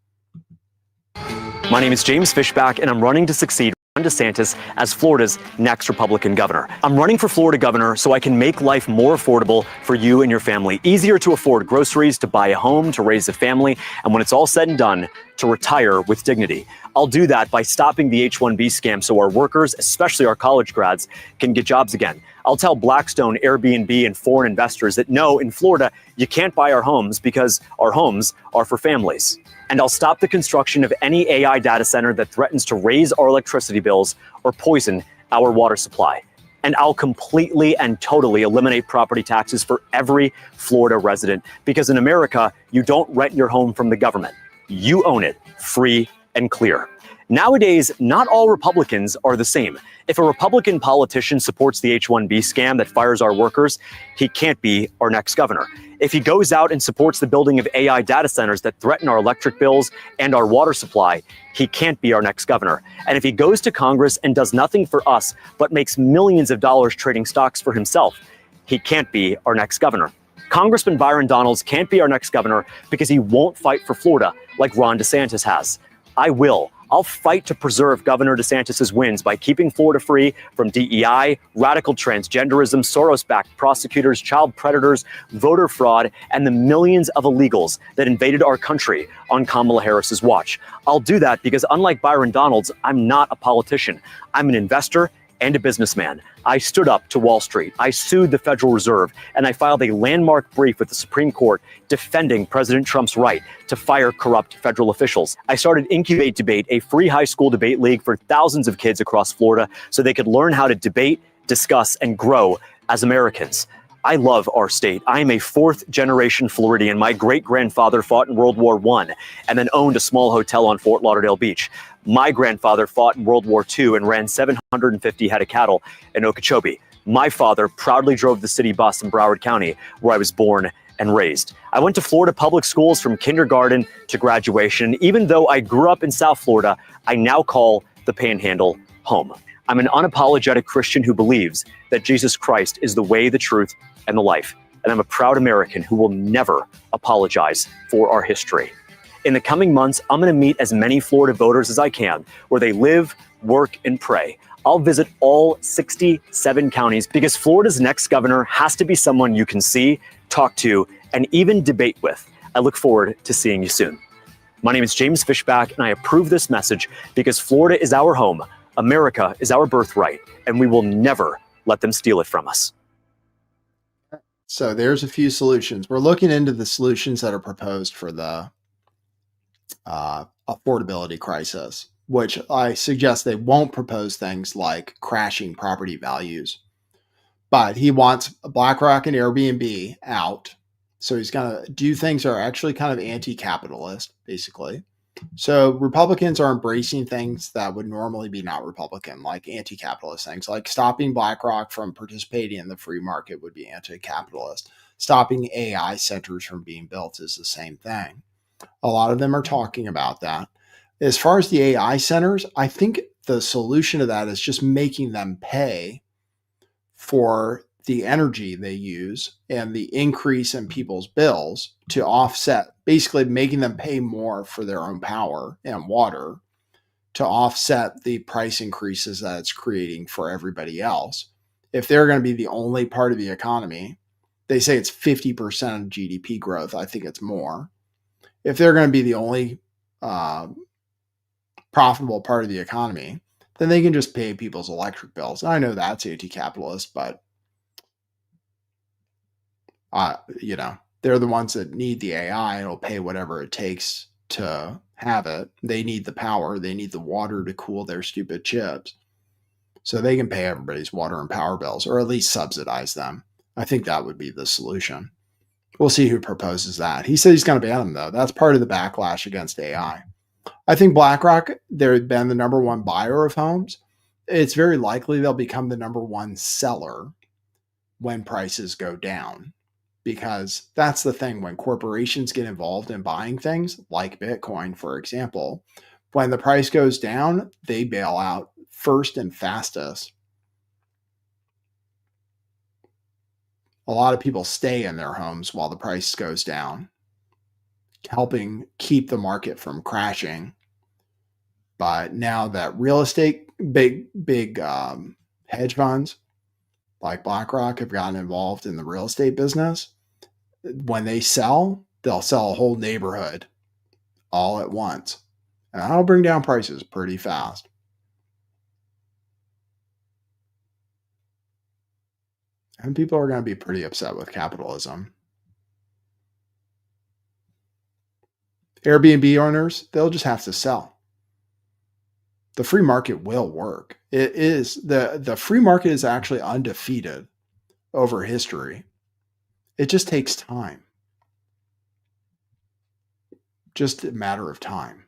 My name is James Fishback, and I'm running to succeed Ron DeSantis as Florida's next Republican governor. I'm running for Florida governor so I can make life more affordable for you and your family. Easier to afford groceries, to buy a home, to raise a family, and when it's all said and done, to retire with dignity. I'll do that by stopping the H-1B scam so our workers, especially our college grads, can get jobs again. I'll tell Blackstone, Airbnb, and foreign investors that no, in Florida, you can't buy our homes because our homes are for families. And I'll stop the construction of any AI data center that threatens to raise our electricity bills or poison our water supply. And I'll completely and totally eliminate property taxes for every Florida resident, because in America, you don't rent your home from the government. You own it, free and clear. Nowadays, not all Republicans are the same. If a Republican politician supports the H-1B scam that fires our workers, he can't be our next governor. If he goes out and supports the building of AI data centers that threaten our electric bills and our water supply, he can't be our next governor. And if he goes to Congress and does nothing for us, but makes millions of dollars trading stocks for himself, he can't be our next governor. Congressman Byron Donalds can't be our next governor because he won't fight for Florida like Ron DeSantis has. I will. I'll fight to preserve Governor DeSantis' wins by keeping Florida free from DEI, radical transgenderism, Soros-backed prosecutors, child predators, voter fraud, and the millions of illegals that invaded our country on Kamala Harris's watch. I'll do that because, unlike Byron Donalds, I'm not a politician. I'm an investor and a businessman. I stood up to Wall Street. I sued the Federal Reserve, and I filed a landmark brief with the Supreme Court defending President Trump's right to fire corrupt federal officials. I started Incubate Debate, a free high school debate league for thousands of kids across Florida so they could learn how to debate, discuss, and grow as Americans. I love our state. I am a fourth-generation Floridian. My great-grandfather fought in World War I and then owned a small hotel on Fort Lauderdale Beach. My grandfather fought in World War II and ran 750 head of cattle in Okeechobee. My father proudly drove the city bus in Broward County, where I was born and raised. I went to Florida public schools from kindergarten to graduation. Even though I grew up in South Florida, I now call the Panhandle home. I'm an unapologetic Christian who believes that Jesus Christ is the way, the truth, and the life. And I'm a proud American who will never apologize for our history. In the coming months, I'm going to meet as many Florida voters as I can, where they live, work, and pray. I'll visit all 67 counties because Florida's next governor has to be someone you can see, talk to, and even debate with. I look forward to seeing you soon. My name is James Fishback, and I approve this message because Florida is our home, America is our birthright, and we will never let them steal it from us. So there's a few solutions. We're looking into the solutions that are proposed for the affordability crisis, which I suggest they won't propose things like crashing property values. But he wants BlackRock and Airbnb out. So he's going to do things that are actually kind of anti-capitalist, basically. So Republicans are embracing things that would normally be not Republican, like anti-capitalist things, like stopping BlackRock from participating in the free market would be anti-capitalist. Stopping AI centers from being built is the same thing. A lot of them are talking about that. As far as the AI centers, I think the solution to that is just making them pay for the energy they use and the increase in people's bills to offset, basically making them pay more for their own power and water to offset the price increases that it's creating for everybody else. If they're going to be the only part of the economy, they say it's 50% of GDP growth. I think it's more. If they're going to be the only profitable part of the economy, then they can just pay people's electric bills. And I know that's anti-capitalist, but they're the ones that need the AI and will pay whatever it takes to have it. They need the power. They need the water to cool their stupid chips. So they can pay everybody's water and power bills, or at least subsidize them. I think that would be the solution. We'll see who proposes that. He said he's going to ban them, though. That's part of the backlash against AI. I think BlackRock, they've been the number one buyer of homes. It's very likely they'll become the number one seller when prices go down. Because that's the thing, when corporations get involved in buying things, like Bitcoin, for example, when the price goes down, they bail out first and fastest. A lot of people stay in their homes while the price goes down, helping keep the market from crashing. But now that real estate, big hedge funds like BlackRock have gotten involved in the real estate business, when they sell, they'll sell a whole neighborhood all at once. And that'll bring down prices pretty fast. And people are going to be pretty upset with capitalism. Airbnb owners, they'll just have to sell. The free market will work. It is the free market is actually undefeated over history. It just takes time. Just a matter of time.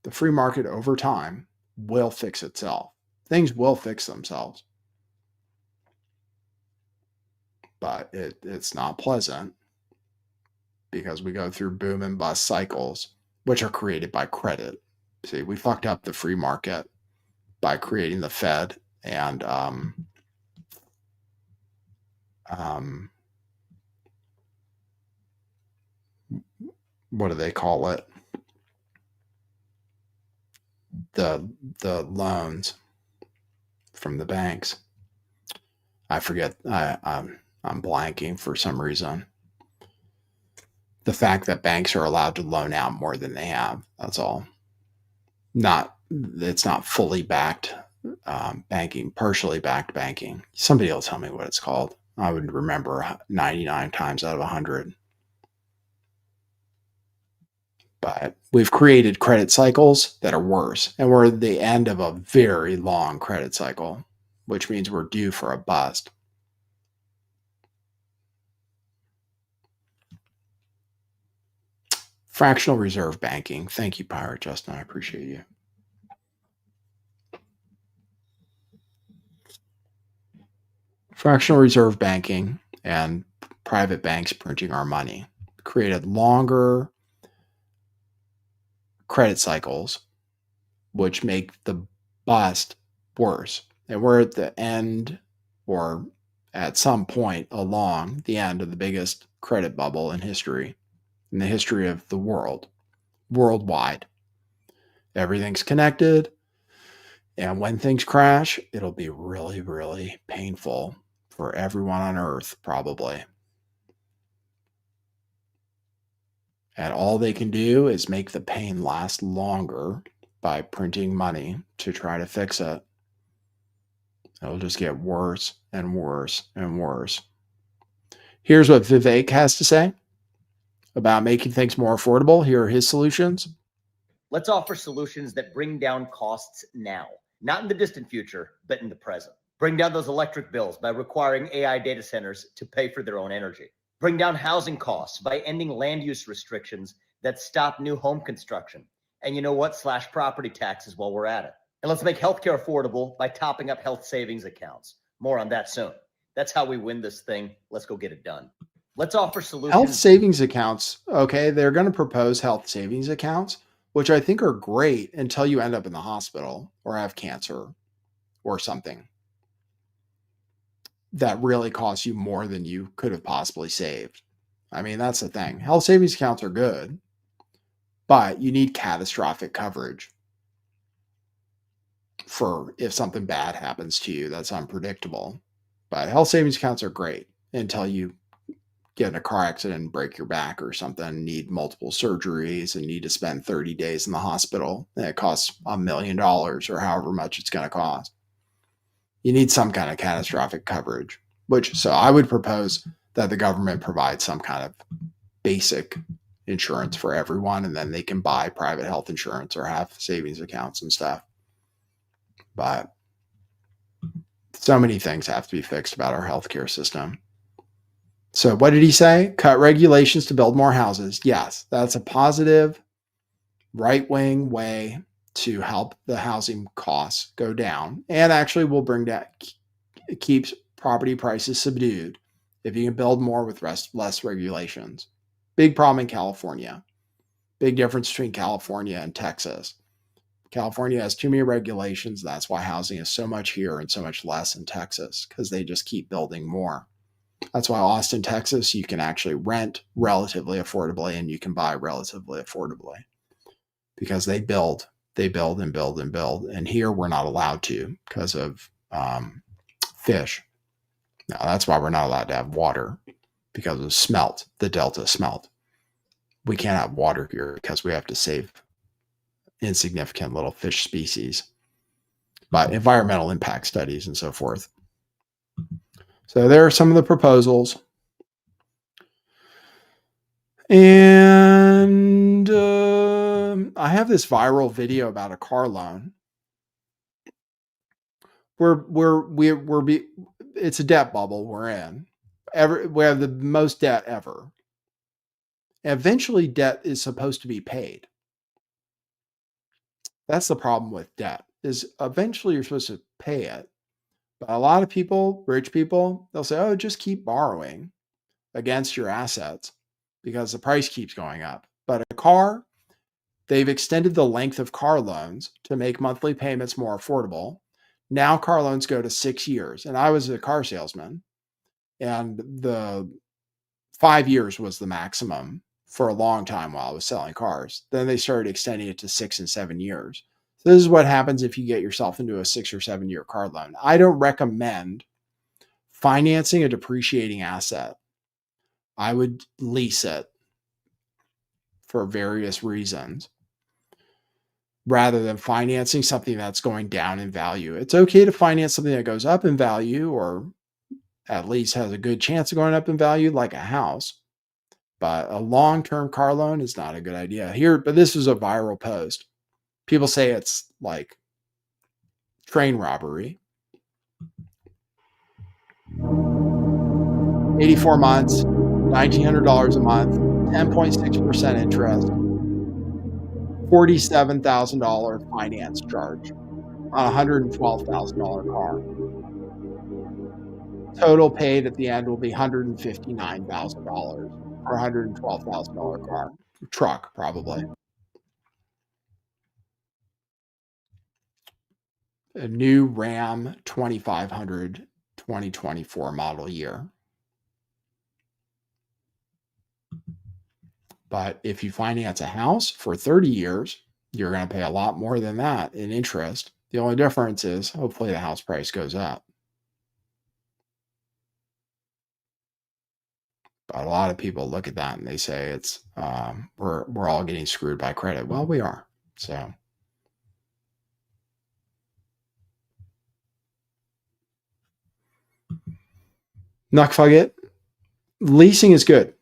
The free market over time will fix itself. Things will fix themselves. But it's not pleasant because we go through boom and bust cycles, which are created by credit. See, we fucked up the free market by creating the Fed and what do they call it? The loans from the banks. I forget. I'm blanking for some reason. The fact that banks are allowed to loan out more than they have. That's all. It's not fully backed banking, partially backed banking. Somebody will tell me what it's called. I would remember 99 times out of 100. But we've created credit cycles that are worse. And we're at the end of a very long credit cycle, which means we're due for a bust. Fractional reserve banking. Thank you, Pirate Justin. I appreciate you. Fractional reserve banking and private banks printing our money created longer credit cycles, which make the bust worse. And we're at the end, or at some point along the end of the biggest credit bubble in history, in the history of the world, worldwide. Everything's connected. And when things crash, it'll be really, really painful for everyone on Earth, probably. And all they can do is make the pain last longer by printing money to try to fix it. It'll just get worse and worse and worse. Here's what Vivek has to say about making things more affordable. Here are his solutions. Let's offer solutions that bring down costs now, not in the distant future, but in the present. Bring down those electric bills by requiring AI data centers to pay for their own energy. Bring down housing costs by ending land use restrictions that stop new home construction. And you know what? Slash property taxes while we're at it. And let's make healthcare affordable by topping up health savings accounts. More on that soon. That's how we win this thing. Let's go get it done. Let's offer solutions. Health savings accounts. Okay. They're going to propose health savings accounts, which I think are great until you end up in the hospital or have cancer or something that really costs you more than you could have possibly saved. I mean, that's the thing. Health savings accounts are good, but you need catastrophic coverage for if something bad happens to you that's unpredictable. But health savings accounts are great until you get in a car accident and break your back or something, need multiple surgeries and need to spend 30 days in the hospital. And it costs $1 million or however much it's going to cost. You need some kind of catastrophic coverage, so I would propose that the government provide some kind of basic insurance for everyone, and then they can buy private health insurance or have savings accounts and stuff. But so many things have to be fixed about our healthcare system. So what did he say? Cut regulations to build more houses. Yes, that's a positive right-wing way to help the housing costs go down, and actually will bring down, keeps property prices subdued if you can build more with less regulations. Big problem in California. Big difference between California and Texas. California has too many regulations. That's why housing is so much here and so much less in Texas, because they just keep building more. That's why Austin, Texas, you can actually rent relatively affordably and you can buy relatively affordably because they build and build and build. And here we're not allowed to because of fish. Now, that's why we're not allowed to have water, because of smelt, the Delta smelt. We can't have water here because we have to save insignificant little fish species, but environmental impact studies and so forth. So there are some of the proposals. And I have this viral video about a car loan. It's a debt bubble we're in. We have the most debt ever. Eventually, debt is supposed to be paid. That's the problem with debt, is eventually you're supposed to pay it. But a lot of people, rich people, they'll say, oh, just keep borrowing against your assets because the price keeps going up. But a car, they've extended the length of car loans to make monthly payments more affordable. Now car loans go to 6 years. And I was a car salesman, and the 5 years was the maximum for a long time while I was selling cars. Then they started extending it to 6 and 7 years. So this is what happens if you get yourself into a 6 or 7 year car loan. I don't recommend financing a depreciating asset. I would lease it for various reasons rather than financing something that's going down in value. It's okay to finance something that goes up in value, or at least has a good chance of going up in value, like a house. But a long-term car loan is not a good idea here. But this was a viral post. People say it's like train robbery. 84 months, $1,900 a month, 10.6% interest, $47,000 finance charge on a $112,000 car. Total paid at the end will be $159,000 for a $112,000 car. Truck, probably. A new Ram 2500 2024 model year. But if you finance a house for 30 years, you're going to pay a lot more than that in interest. The only difference is hopefully the house price goes up. But a lot of people look at that and they say it's we're all getting screwed by credit. Well, we are. So Nuckfugget, leasing is good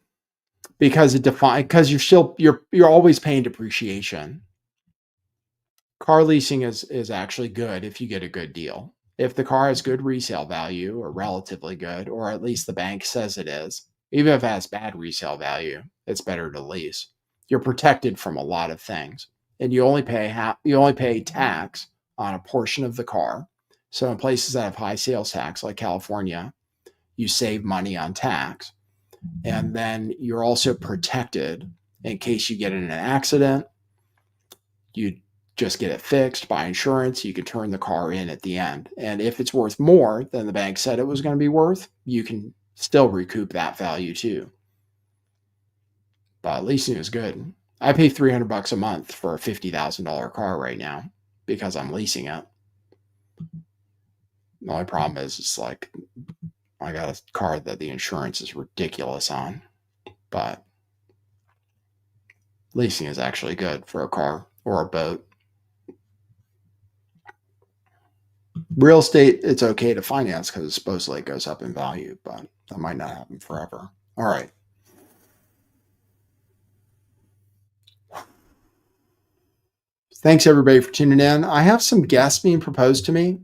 because because you're always paying depreciation. Car leasing is actually good if you get a good deal. If the car has good resale value, or relatively good, or at least the bank says it is, even if it has bad resale value, it's better to lease you're protected from a lot of things, and you only pay tax on a portion of the car. So in places that have high sales tax, like California, you save money on tax. And then you're also protected in case you get in an accident. You just get it fixed by insurance. You can turn the car in at the end. And if it's worth more than the bank said it was going to be worth, you can still recoup that value too. But leasing is good. I pay $300 a month for a $50,000 car right now because I'm leasing it. The only problem is it's like I got a car that the insurance is ridiculous on, but leasing is actually good for a car or a boat. Real estate, it's okay to finance because supposedly it goes up in value, but that might not happen forever. All right. Thanks everybody for tuning in. I have some guests being proposed to me.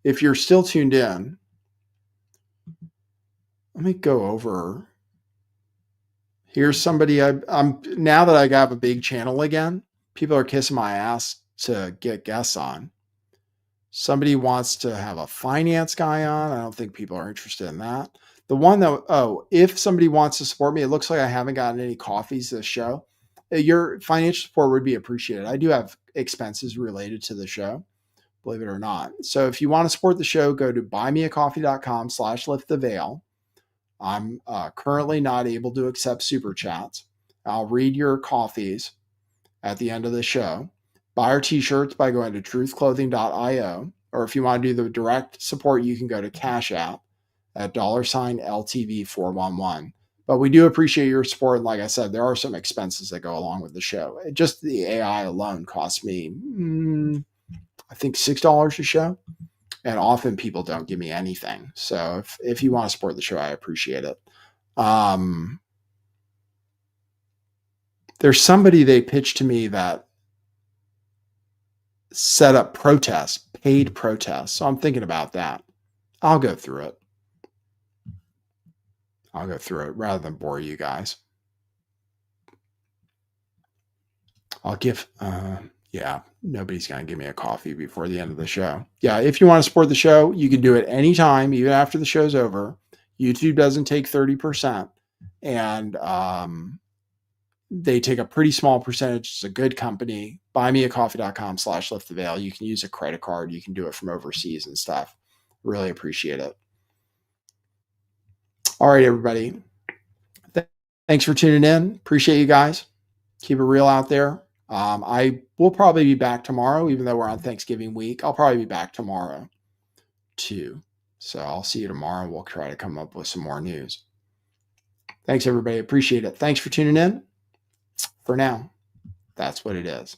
If you're still tuned in, let me go over. Here's somebody I'm now that I got a big channel again, people are kissing my ass to get guests on. Somebody wants to have a finance guy on. I don't think people are interested in that. The one that, if somebody wants to support me, it looks like I haven't gotten any coffees this show. Your financial support would be appreciated. I do have expenses related to the show, believe it or not. So if you want to support the show, go to buymeacoffee.com/lifttheveil. I'm currently not able to accept super chats. I'll read your coffees at the end of the show. Buy our t-shirts by going to truthclothing.io, or if you want to do the direct support, you can go to Cash App at $sign LTV411. But we do appreciate your support. And like I said, there are some expenses that go along with the show. Just the AI alone costs me, I think $6 a show. And often people don't give me anything. So if you want to support the show, I appreciate it. There's somebody they pitched to me that set up protests, paid protests. So I'm thinking about that. I'll go through it. Rather than bore you guys. I'll give, nobody's going to give me a coffee before the end of the show. Yeah, if you want to support the show, you can do it anytime, even after the show's over. YouTube doesn't take 30%. And they take a pretty small percentage. It's a good company. Buymeacoffee.com/lifttheveil. You can use a credit card. You can do it from overseas and stuff. Really appreciate it. All right, everybody. Thanks for tuning in. Appreciate you guys. Keep it real out there. I will probably be back tomorrow, even though we're on Thanksgiving week. I'll probably be back tomorrow too. So I'll see you tomorrow. We'll try to come up with some more news. Thanks, everybody. Appreciate it. Thanks for tuning in. For now, that's what it is.